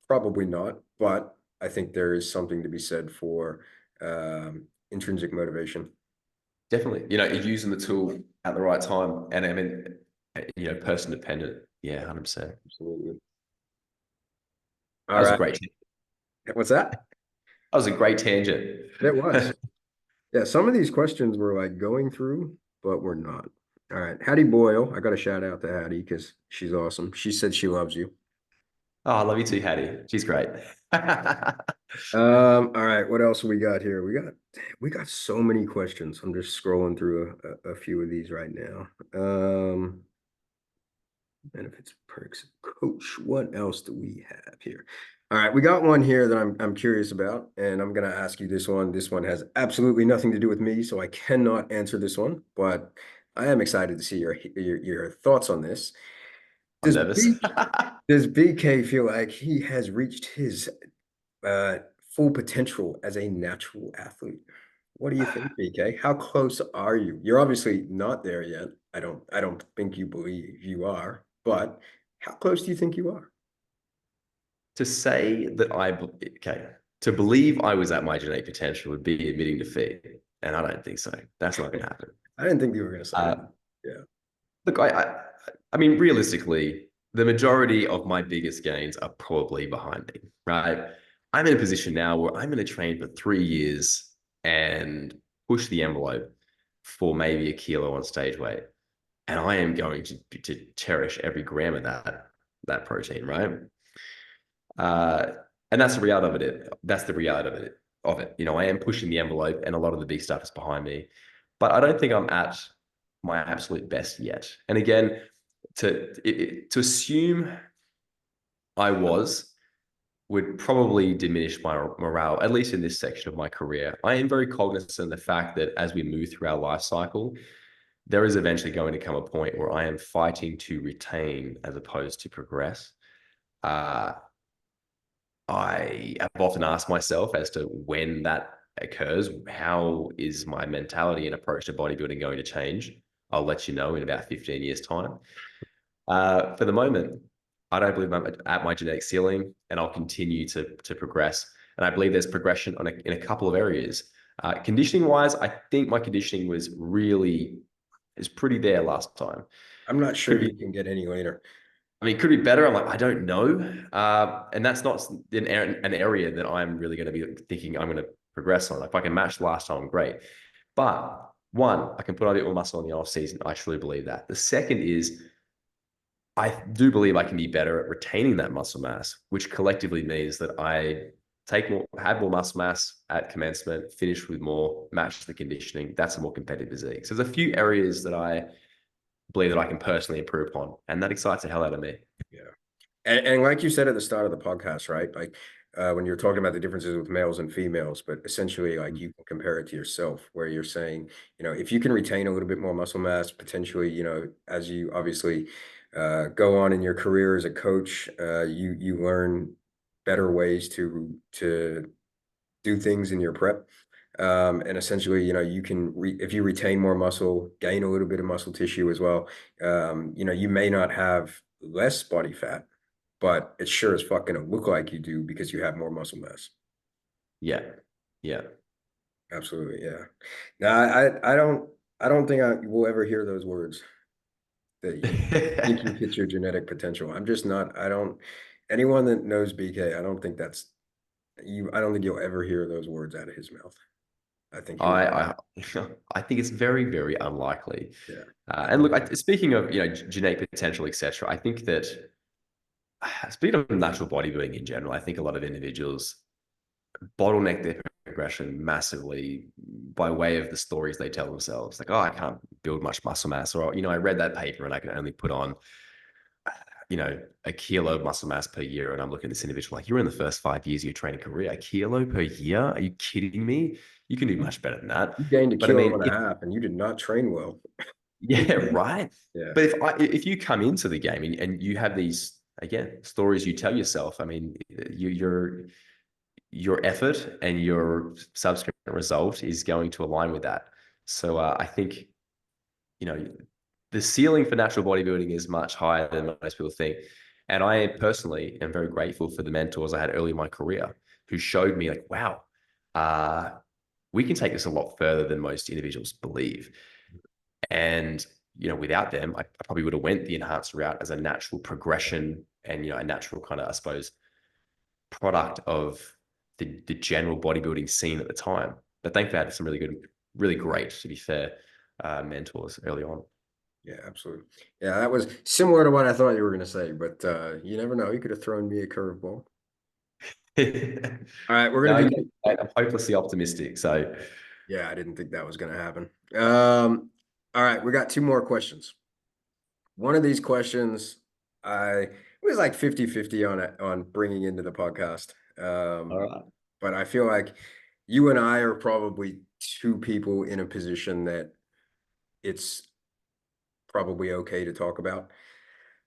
Probably not, but I think there is something to be said for intrinsic motivation. Definitely. You know, you're using the tool at the right time. And I mean, person dependent. Yeah, 100%. Absolutely. That All was a right. great, What's that? that was a great tangent. It was. Yeah, some of these questions were like going through, but we're not. All right. Hattie Boyle. I got a shout out to Hattie because she's awesome. She said she loves you. Oh, I love you too, Hattie. She's great. All right, what else we got here? We got so many questions. I'm just scrolling through a few of these right now. Benefits, perks, coach. What else do we have here? All right, we got one here that I'm curious about, and I'm gonna ask you this one. This one has absolutely nothing to do with me, so I cannot answer this one, but I am excited to see your thoughts on this. I'm Does nervous. B does BK feel like he has reached his uh, full potential as a natural athlete? What do you think, BK? How close are you? You're obviously not there yet. I don't think you believe you are, but how close do you think you are? To say that okay, to believe I was at my genetic potential would be admitting defeat. And I don't think so. That's not going to happen. I didn't think you were going to say that. Uh, Yeah. Look, I mean, realistically, the majority of my biggest gains are probably behind me, right? I'm in a position now where I'm going to train for 3 years and push the envelope for maybe a kilo on stage weight. And I am going to cherish every gram of that protein, right? Uh, and that's the reality of it. That's the reality of it. You know, I am pushing the envelope, and a lot of the big stuff is behind me. But I don't think I'm at my absolute best yet. And again, to assume I was would probably diminish my morale, at least in this section of my career. I am very cognizant of the fact that as we move through our life cycle, there is eventually going to come a point where I am fighting to retain as opposed to progress. Uh, I have often asked myself as to when that occurs, how is my mentality and approach to bodybuilding going to change? I'll let you know in about 15 years' time. For the moment, I don't believe I'm at my genetic ceiling, and I'll continue to progress. And I believe there's progression in a couple of areas. Conditioning wise, I think my conditioning is pretty there last time. I'm not sure Could you be, can get any later. I mean, could be better. I'm like, I don't know. And that's not an area that I'm really going to be thinking I'm going to progress on. If I can match last time, great. But one, I can put on a bit more muscle in the off season. I truly believe that. The second is I do believe I can be better at retaining that muscle mass, which collectively means that I have more muscle mass at commencement, finish with more, match the conditioning. That's a more competitive physique. So there's a few areas that I believe that I can personally improve upon, and that excites the hell out of me. Yeah. And like you said at the start of the podcast, right? Like when you're talking about the differences with males and females, but essentially like you can compare it to yourself where you're saying, if you can retain a little bit more muscle mass, potentially, as you obviously go on in your career as a coach, you learn better ways to do things in your prep. And essentially, you can if you retain more muscle, gain a little bit of muscle tissue as well. You may not have less body fat, but it sure as fuck gonna look like you do because you have more muscle mass. Yeah. Yeah. Absolutely. Yeah. No, I don't think I will ever hear those words that you think you've hit your genetic potential. I'm just not, I don't, anyone that knows BK, I don't think that's you. I don't think you'll ever hear those words out of his mouth. I think he'll, I I think it's very, very unlikely. yeah, And look, speaking of genetic potential, etc., I think that speaking of natural bodybuilding in general, I think a lot of individuals bottleneck their progression massively by way of the stories they tell themselves. Like, oh, I can't build much muscle mass, or I read that paper and I can only put on a kilo of muscle mass per year. And I'm looking at this individual like, you're in the first 5 years of your training career, a kilo per year? Are you kidding me? You can do much better than that. you gained a But I kilo mean, and a if half and you did not train well. yeah, right. Yeah. But if you come into the game and you have these again stories you tell yourself, I mean, your effort and your subsequent result is going to align with that. So I think you know the ceiling for natural bodybuilding is much higher than most people think. And I personally am very grateful for the mentors I had early in my career who showed me like, wow, uh, we can take this a lot further than most individuals believe. And without them, I probably would have went the enhanced route as a natural progression and a natural kind of, I suppose, product of the general bodybuilding scene at the time. But thankfully, I had some really good, really great, to be fair, mentors early on. Yeah, absolutely. Yeah, that was similar to what I thought you were going to say, but you never know. You could have thrown me a curveball. All right, we're No, going to yeah, do. I'm hopelessly optimistic. So, Yeah, I didn't think that was going to happen. All right, we got two more questions. One of these questions, I it was like 50-50 on it on bringing into the podcast. all right. But I feel like you and I are probably two people in a position that it's probably okay to talk about.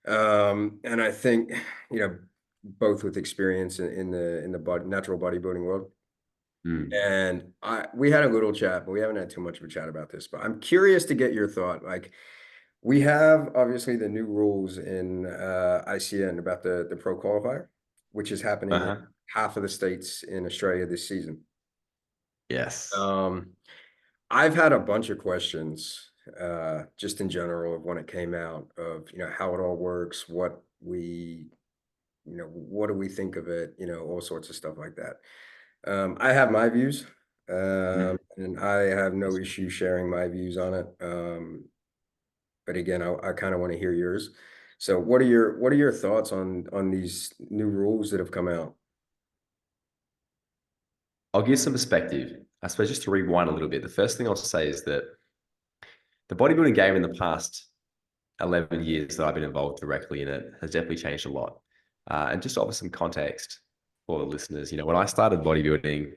And I think, you know, both with experience in the natural bodybuilding world. Mm. And we had a little chat, but we haven't had too much of a chat about this. But I'm curious to get your thought. Like, we have obviously the new rules in ICN about the pro qualifier, which is happening in Uh-huh. half of the states in Australia this season. Yes. Um, I've had a bunch of questions, just in general of when it came out of, how it all works, what do we think of it, all sorts of stuff like that. I have my views, Mm. and I have no issue sharing my views on it. But again, I kind of want to hear yours. So what are your thoughts on these new rules that have come out? I'll give some perspective. I suppose just to rewind a little bit, the first thing I'll say is that the bodybuilding game in the past 11 years that I've been involved directly in it has definitely changed a lot. And just to offer some context for the listeners, when I started bodybuilding,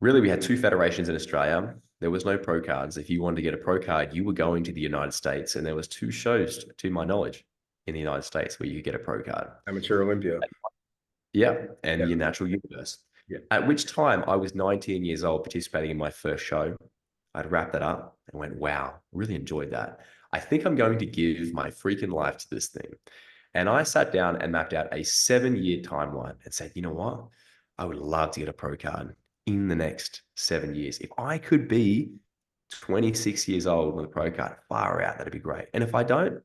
really we had two federations in Australia. There was no pro cards. If you wanted to get a pro card, you were going to the United States, and there was two shows, to my knowledge, in the United States where you could get a pro card. Amateur Olympia. Yeah, and Yeah. your natural universe. Yeah. At which time I was 19 years old, participating in my first show. I'd wrapped that up and went, wow, really enjoyed that. I think I'm going to give my freaking life to this thing. And I sat down and mapped out a 7-year timeline and said, you know what? I would love to get a pro card in the next 7 years. If I could be 26 years old with a pro card, far out, that'd be great. And if I don't,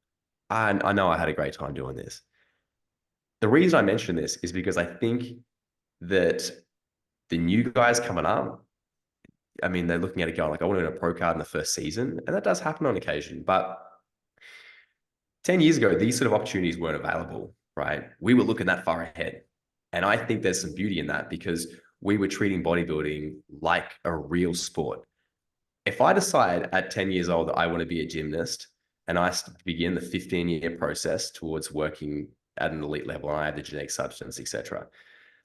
I know I had a great time doing this. The reason I mention this is because I think that the new guys coming up, I mean, they're looking at it going like, I want to win a pro card in the first season. And that does happen on occasion. But 10 years ago, these sort of opportunities weren't available, right? We were looking that far ahead. And I think there's some beauty in that because we were treating bodybuilding like a real sport. If I decide at 10 years old that I want to be a gymnast and I begin the 15-year process towards working at an elite level and I have the genetic substance, etc.,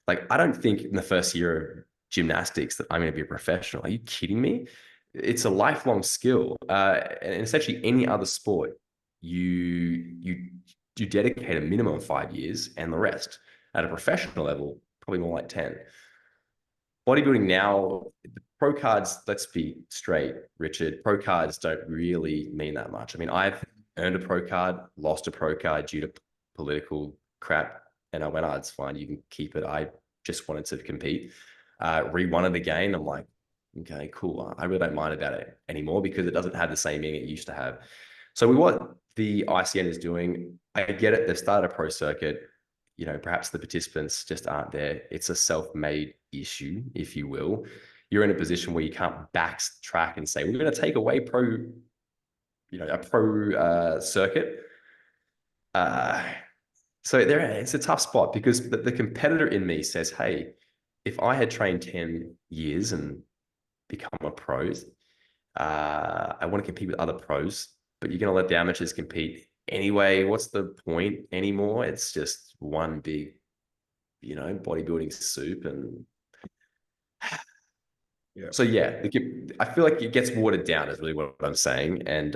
like, I don't think in the first year of gymnastics that I'm going to be a professional. Are you kidding me? It's a lifelong skill. And essentially any other sport, you dedicate a minimum of 5 years and the rest. At a professional level, probably more like 10. Bodybuilding now, the pro cards, let's be straight, Richard, pro cards don't really mean that much. I mean, I've earned a pro card, lost a pro card due to political crap, and I went, it's fine, you can keep it. I just wanted to compete. Re-won it again. I'm like, Okay, cool. I really don't mind about it anymore because it doesn't have the same meaning it used to have. So with what the ICN is doing, I get it. They've started a pro circuit. You know, perhaps the participants just aren't there. It's a self-made issue, if you will. You're in a position where you can't backtrack and say, we're going to take away a pro circuit. Uh, so there, it's a tough spot because the competitor in me says, hey, if I had trained 10 years and become a pro, I want to compete with other pros, but you're going to let the amateurs compete anyway. What's the point anymore? It's just one big, bodybuilding soup. And Yeah. so, yeah, I feel like it gets watered down, is really what I'm saying. And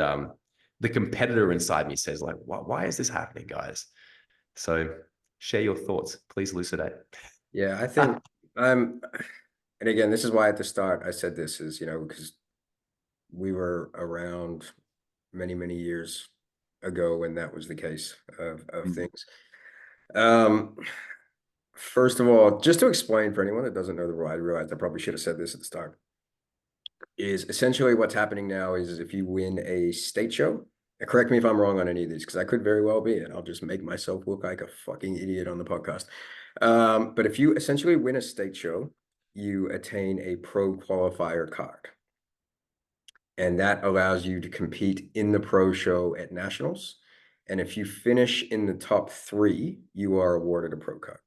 the competitor inside me says, like, why is this happening, guys? So, share your thoughts. Please elucidate. Yeah, I think I'm, and again, this is why at the start I said this is, because we were around many, many years ago when that was the case of things. Um, First of all, just to explain for anyone that doesn't know the rule, I realized I probably should have said this at the start, is essentially what's happening now is if you win a state show, and correct me if I'm wrong on any of these, because I could very well be, and I'll just make myself look like a fucking idiot on the podcast. But if you essentially win a state show, you attain a pro qualifier card. And that allows you to compete in the pro show at nationals. And if you finish in the top three, you are awarded a pro card.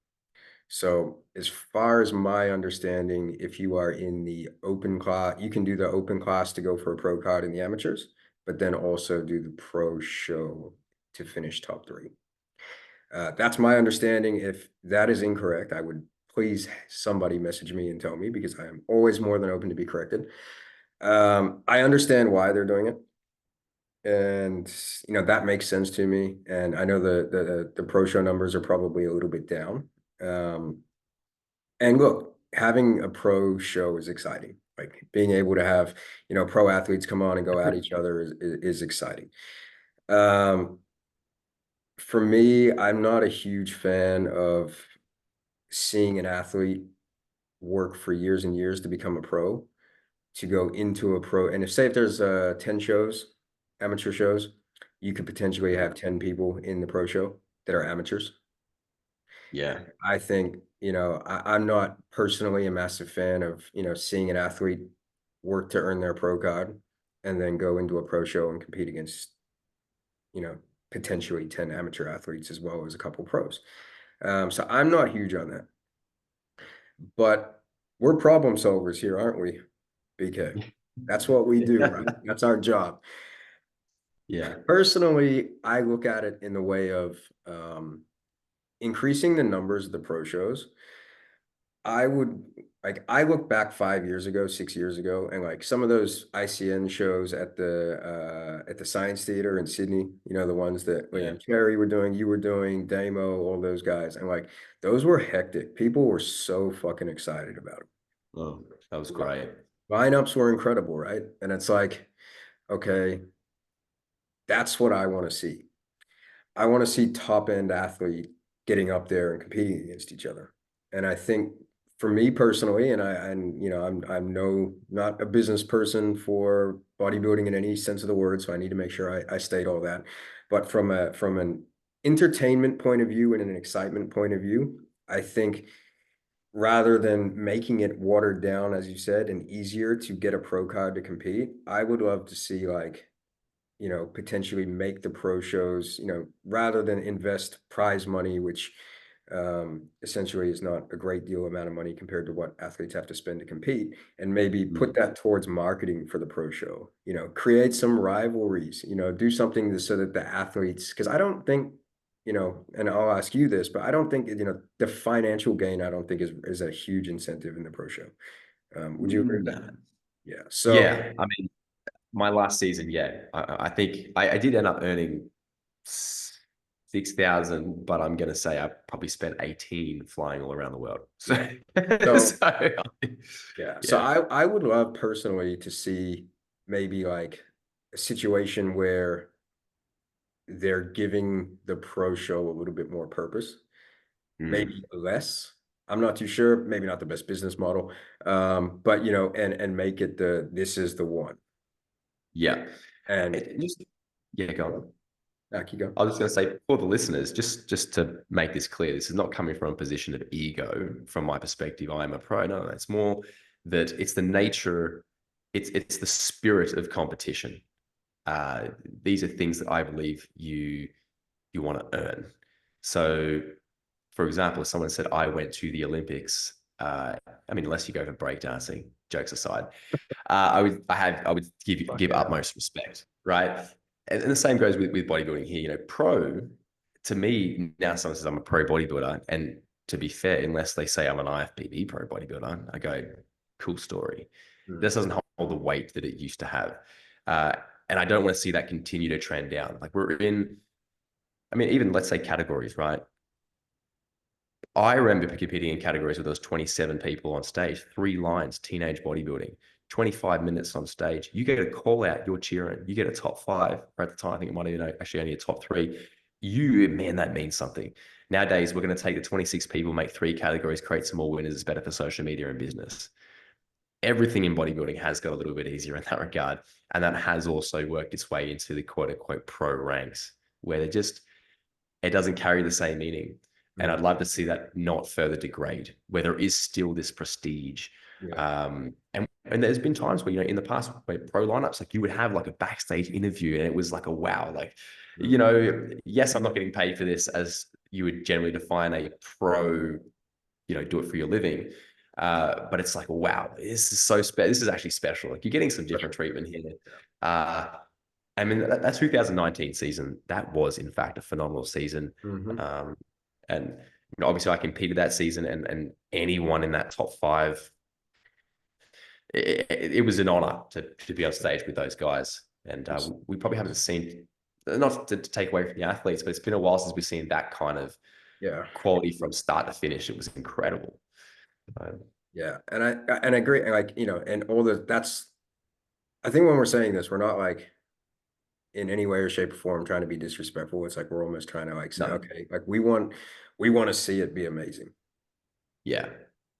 So as far as my understanding, if you are in the open class, you can do the open class to go for a pro card in the amateurs, but then also do the pro show to finish top three. That's my understanding. If that is incorrect, I would please somebody message me and tell me because I am always more than open to be corrected. I understand why they're doing it. And that makes sense to me. And I know the pro show numbers are probably a little bit down. And look, having a pro show is exciting. Like being able to have, pro athletes come on and go at each other is exciting. Um, for me, I'm not a huge fan of seeing an athlete work for years and years to become a pro, to go into a pro. And if there's 10 shows, amateur shows, you could potentially have 10 people in the pro show that are amateurs. Yeah. I think, I'm not personally a massive fan of, seeing an athlete work to earn their pro card and then go into a pro show and compete against, you know, potentially 10 amateur athletes as well as a couple pros. So I'm not huge on that. But we're problem solvers here, aren't we, BK? That's what we do, right? That's our job. Yeah. Personally, I look at it in the way of increasing the numbers of the pro shows. I would I look back 5 years ago, 6 years ago, and like some of those ICN shows at the Science Theater in Sydney, the ones that Yeah. Cherry were doing, you were doing, Damo, all those guys, and like those were hectic. People were so fucking excited about Oh, that was it. great. Lineups were incredible, right? And it's like, okay, that's what I want to see. I want to see top end athlete getting up there and competing against each other. And I think for me personally, I'm no not a business person for bodybuilding in any sense of the word, so I need to make sure I state all that. But from an entertainment point of view and an excitement point of view, I think rather than making it watered down, as you said, and easier to get a pro card to compete, I would love to see like potentially make the pro shows, rather than invest prize money, which essentially is not a great deal amount of money compared to what athletes have to spend to compete, and maybe put Mm. that towards marketing for the pro show, create some rivalries, do something so that the athletes, because I don't think, and I'll ask you this, but I don't think, the financial gain, I don't think is a huge incentive in the pro show. Would you agree with that? No. Yeah. So Yeah. I mean, my last season, yeah, I think I did end up earning 6,000, but I'm going to say I probably spent 18 flying all around the world. So, yeah. So so yeah. So yeah. I would love personally to see maybe like a situation where they're giving the pro show a little bit more purpose, Mm. maybe less. I'm not too sure, maybe not the best business model. But you know, and make it this is the one. Yeah. And It just, yeah, go on. keep going. I was just going to say for the listeners, just to make this clear, this is not coming from a position of ego. From my perspective, I am a pro. No, it's more that it's the nature, it's the spirit of competition. Uh, these are things that I believe you want to earn. So, for example, if someone said I went to the Olympics, I mean, unless you go for breakdancing, jokes aside, I would Fuck give yeah. utmost respect, right? And the same goes with bodybuilding here. You know, pro to me now, someone says I'm a pro bodybuilder, and to be fair, unless they say I'm an IFBB pro bodybuilder, I go, cool story. Mm. This doesn't hold the weight that it used to have, uh, and I don't want to see that continue to trend down. Like we're in, I mean, even let's say categories, right? I remember competing in categories where there was 27 people on stage, 3 lines, teenage bodybuilding, 25 minutes on stage. You get a call out, you're cheering. You get a top 5, or at the time, I think it might have been actually only a top 3. Man, that means something. Nowadays, we're going to take the 26 people, make 3 categories, create some more winners. It's better for social media and business. Everything in bodybuilding has got a little bit easier in that regard. And that has also worked its way into the quote unquote pro ranks, where they're just, it doesn't carry the same meaning. And Mm. I'd love to see that not further degrade, where there is still this prestige. Yeah. And there's been times where, you know, in the past, where pro lineups, like you would have like a backstage interview and it was like a wow. Like, you Mm. know, yes, I'm not getting paid for this as you would generally define a pro, you know, do it for your living. But it's like, wow, this is so special. This is actually special. Like you're getting some different treatment here. Uh, I mean, that 2019 season, that was in fact a phenomenal season. Mm-hmm. Um, and you know, obviously I competed that season and anyone in that top 5, it was an honor to be on stage with those guys. And we probably haven't seen, not to take away from the athletes, but it's been a while since we've seen that kind of Yeah. quality from start to finish. It was incredible. Yeah. And I agree. And like, you know, and all that's, I think when we're saying this, we're not like in any way or shape or form trying to be disrespectful. It's like we're almost trying to like say, No, okay, like we want to see it be amazing. yeah,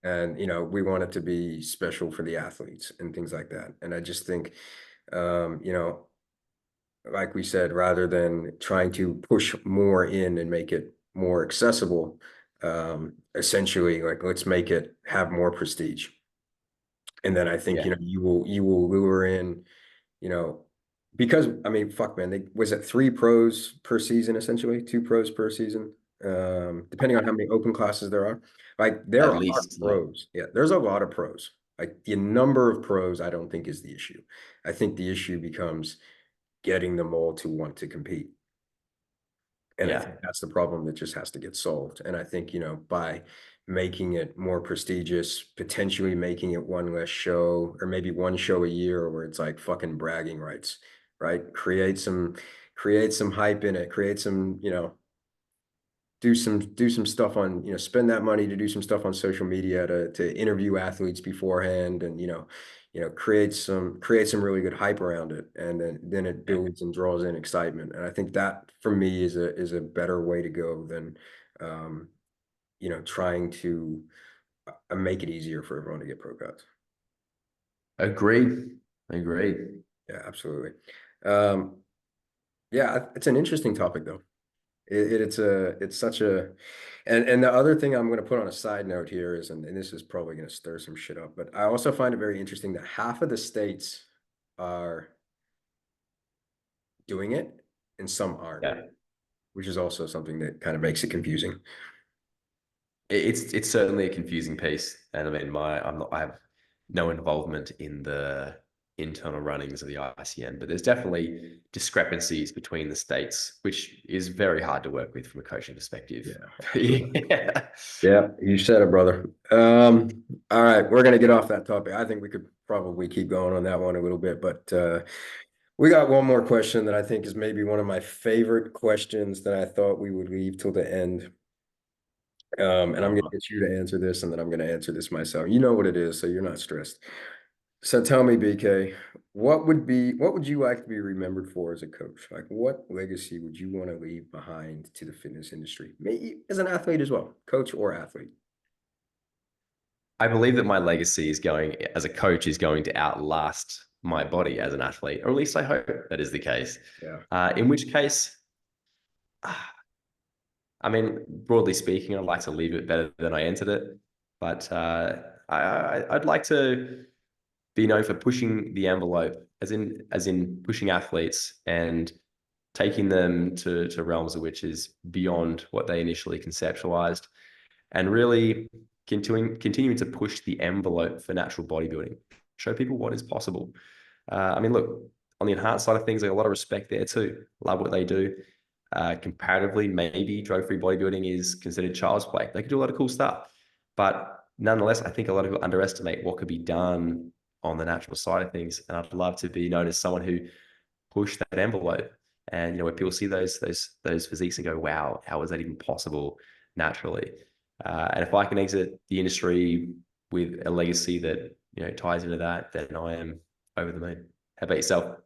And you know, we want it to be special for the athletes and things like that. And I just think you know, like we said, rather than trying to push more in and make it more accessible, essentially like let's make it have more prestige. And then I think, yeah, you know, you will lure in, you know, because I mean, fuck man, was it 3 pros per season, essentially, 2 pros per season? Depending on how many open classes there are. Like there at are least, yeah, pros. Yeah, there's a lot of pros. Like the number of pros, I don't think is the issue. I think the issue becomes getting them all to want to compete. And I yeah, think that's the problem that just has to get solved. And I think, you know, by making it more prestigious, potentially making it one less show, or maybe one show a year where it's like fucking bragging rights, right? Create some hype in it, create some, you know, do some stuff on, you know, spend that money to do some stuff on social media to interview athletes beforehand and, you know, create some really good hype around it. And then it yeah. builds and draws in excitement. And I think that for me is a better way to go than um, you know, trying to make it easier for everyone to get pro cuts. Agreed. Agreed. Yeah, absolutely. Um, yeah, it's an interesting topic though. It's such a and the other thing I'm going to put on a side note here is and this is probably going to stir some shit up, but I also find it very interesting that half of the states are doing it and some aren't, Yeah. which is also something that kind of makes it confusing. It's certainly a confusing piece, and I mean, I have no involvement in the internal runnings of the ICN, but there's definitely discrepancies between the states, which is very hard to work with from a coaching perspective. Yeah. Yeah, Yeah, you said it, brother. All right, we're gonna get off that topic. I think we could probably keep going on that one a little bit, but we got one more question that I think is maybe one of my favorite questions that I thought we would leave till the end. And I'm gonna oh, get you to answer this, and then I'm gonna answer this myself. You know what it is, so you're not stressed. So tell me, BK, what would you like to be remembered for as a coach? Like what legacy would you want to leave behind to the fitness industry? Maybe as an athlete as well, coach or athlete. I believe that my legacy is going as a coach is going to outlast my body as an athlete, or at least I hope that is the case. Yeah. In which case, I mean, broadly speaking, I'd like to leave it better than I entered it, but I'd like to be known for pushing the envelope, as in pushing athletes and taking them to realms of which is beyond what they initially conceptualized, and really continuing to push the envelope for natural bodybuilding, show people what is possible. I mean, look, on the enhanced side of things, like a lot of respect there too. Love what they do. Comparatively, maybe drug-free bodybuilding is considered child's play. They can do a lot of cool stuff, but nonetheless, I think a lot of people underestimate what could be done on the natural side of things. And I'd love to be known as someone who pushed that envelope. And where people see those physiques and go, "Wow, how is that even possible naturally?" And if I can exit the industry with a legacy that ties into that, then I am over the moon. How about yourself?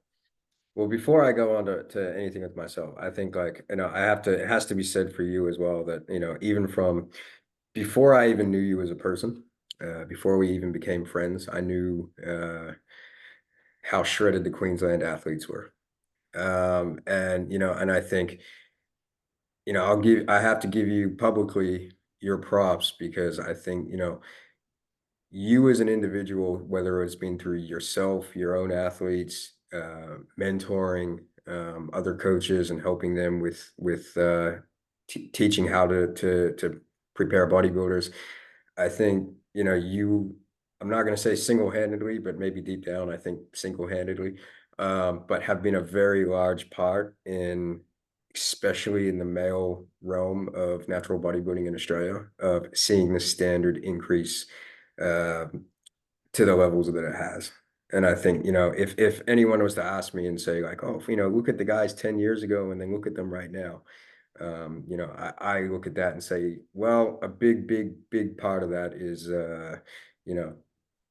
Well, before I go on to anything with myself, I think like, it has to be said for you as well that, even from before I even knew you as a person, before we even became friends, I knew how shredded the Queensland athletes were. And I think, I have to give you publicly your props because I think, you as an individual, whether it's been through yourself, your own athletes, mentoring other coaches and helping them with teaching how to prepare bodybuilders. I think you. I'm not going to say single-handedly, but maybe deep down, I think single-handedly, but have been a very large part in, especially in the male realm of natural bodybuilding in Australia, of seeing the standard increase um, to the levels that it has. And I think, if anyone was to ask me and say like, oh, look at the guys 10 years ago and then look at them right now, I look at that and say, well, a big, big, big part of that is, you know,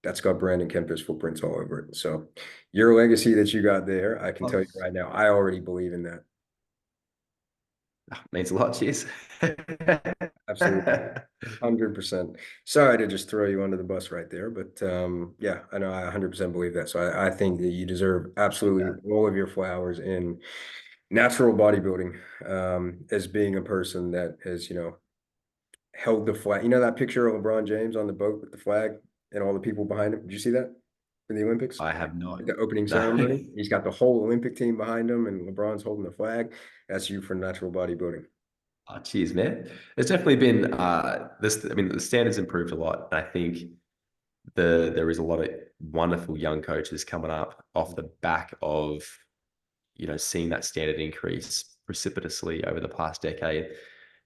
that's got Brandon Kempter's footprints all over it. So your legacy that you got there, I can tell you right now, I already believe in that. Means a lot. Cheers. Absolutely. 100%. Sorry to just throw you under the bus right there, but yeah, I know I 100% believe that. So I think that you deserve absolutely all of your flowers in natural bodybuilding, as being a person that has, held the flag. You know that picture of LeBron James on the boat with the flag and all the people behind him? Did you see that in the Olympics? I have not. At the opening No. ceremony. He's got the whole Olympic team behind him and LeBron's holding the flag. That's you for natural bodybuilding. Oh, cheers, man. There's definitely been this. I mean, the standards improved a lot. And I think there is a lot of wonderful young coaches coming up off the back of seeing that standard increase precipitously over the past decade.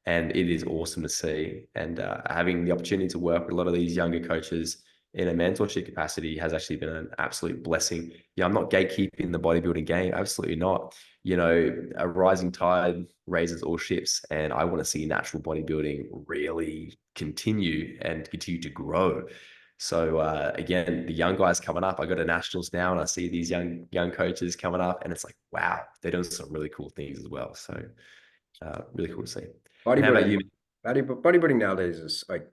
And it is awesome to see. And having the opportunity to work with a lot of these younger coaches in a mentorship capacity has actually been an absolute blessing. Yeah, I'm not gatekeeping the bodybuilding game, absolutely not. A rising tide raises all ships, and I want to see natural bodybuilding really continue to grow. So again, the young guys coming up, I go to nationals now, and I see these young coaches coming up, and it's like, wow, they're doing some really cool things as well. So really cool to see. And how about Bodybuilding, you? bodybuilding nowadays is like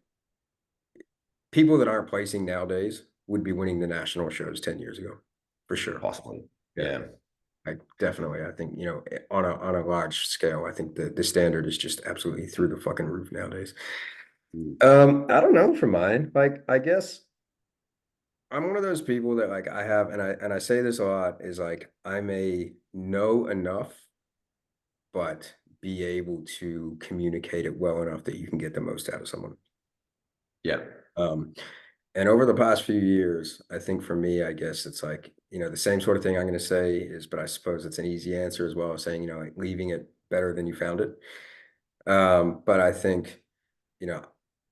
people that aren't placing nowadays would be winning the national shows 10 years ago, for sure. Possibly. Yeah, Yeah. I think, on a large scale, I think the standard is just absolutely through the fucking roof nowadays. Mm. I don't know for mine. Like, I guess I'm one of those people that like I have, and I say this a lot, is like I may know enough, but be able to communicate it well enough that you can get the most out of someone. Yeah. Um, and over the past few years, I think for me, I guess it's like, the same sort of thing I'm going to say is, but I suppose it's an easy answer as well as saying, like leaving it better than you found it. But I think, you know,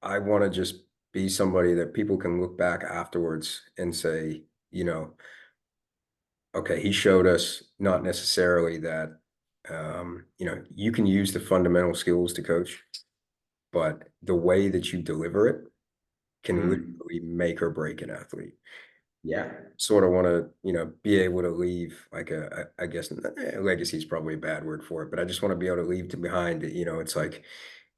I want to just be somebody that people can look back afterwards and say, okay, he showed us not necessarily that, you can use the fundamental skills to coach, but the way that you deliver it can Mm. literally make or break an athlete. Yeah. Sort of want to, be able to leave like I guess legacy is probably a bad word for it, but I just want to be able to leave to behind it. It's like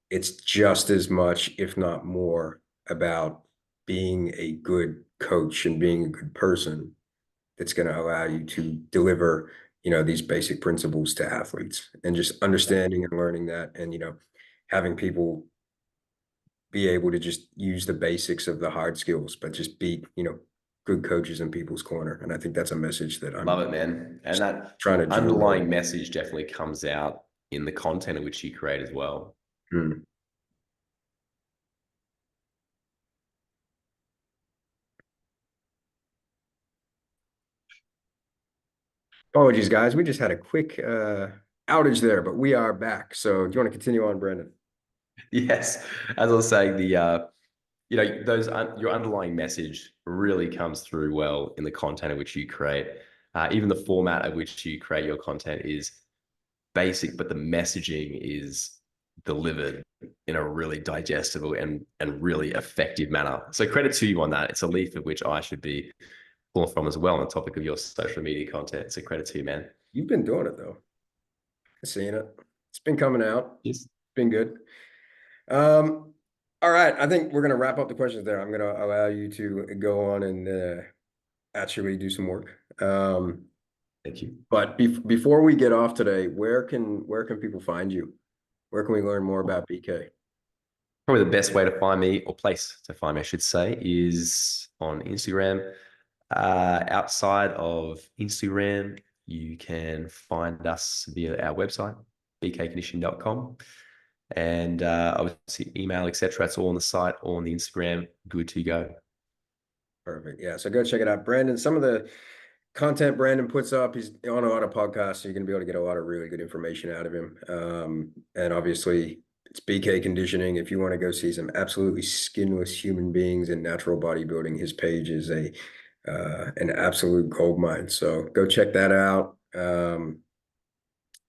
it's just as much, if not more, about being a good coach and being a good person that's going to allow you to deliver, these basic principles to athletes, and just understanding and learning that, and, having people be able to just use the basics of the hard skills, but just be, good coaches in people's corner. And I think that's a message that Love I'm it, man. And just that trying to drill underlying home. message definitely comes out in the content in which you create as well. Hmm. Apologies, guys. We just had a quick outage there, but we are back. So do you want to continue on, Brandon? Yes, as I was saying, those your underlying message really comes through well in the content of which you create. Even the format of which you create your content is basic, but the messaging is delivered in a really digestible and really effective manner. So credit to you on that. It's a leaf of which I should be pulling from as well on the topic of your social media content. So credit to you, man. You've been doing it though. I've seen it. It's been coming out. Yes. It's been good. Um, all right. I think we're gonna wrap up the questions there. I'm gonna allow you to go on and actually do some work. Thank you. But before we get off today, where can people find you? Where can we learn more about BK? Probably the best way to find me, or place to find me, I should say, is on Instagram. Outside of Instagram, you can find us via our website, bkconditioning.com. And obviously email, etc. It's all on the site, all on the Instagram. Good to go. Perfect. Yeah. So go check it out. Brandon, some of the content Brandon puts up, he's on a lot of podcasts, so you're going to be able to get a lot of really good information out of him. And obviously, it's BK Conditioning. If you want to go see some absolutely skinless human beings in natural bodybuilding, his page is an absolute gold mine. So go check that out.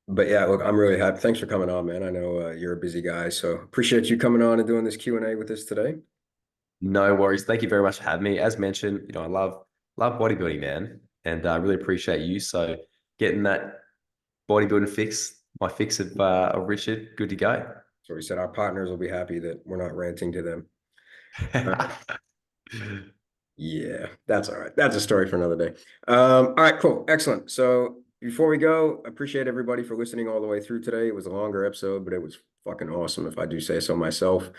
But yeah, look, I'm really happy. Thanks for coming on, man. I know you're a busy guy, so appreciate you coming on and doing this Q&A with us today. No worries. Thank you very much for having me. As mentioned, I love bodybuilding, man, and I really appreciate you. So getting that bodybuilding fix, my fix of Richard, good to go. So we said our partners will be happy that we're not ranting to them. Yeah, that's all right. That's a story for another day. All right, cool. Excellent. So before we go, I appreciate everybody for listening all the way through today. It was a longer episode, but it was fucking awesome, if I do say so myself.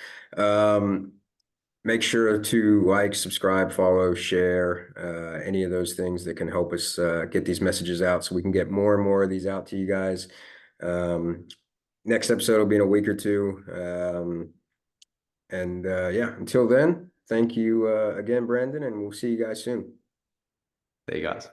Make sure to like, subscribe, follow, share, any of those things that can help us get these messages out so we can get more and more of these out to you guys. Next episode will be in a week or two. And yeah, until then, thank you again, Brandon, and we'll see you guys soon. There you guys.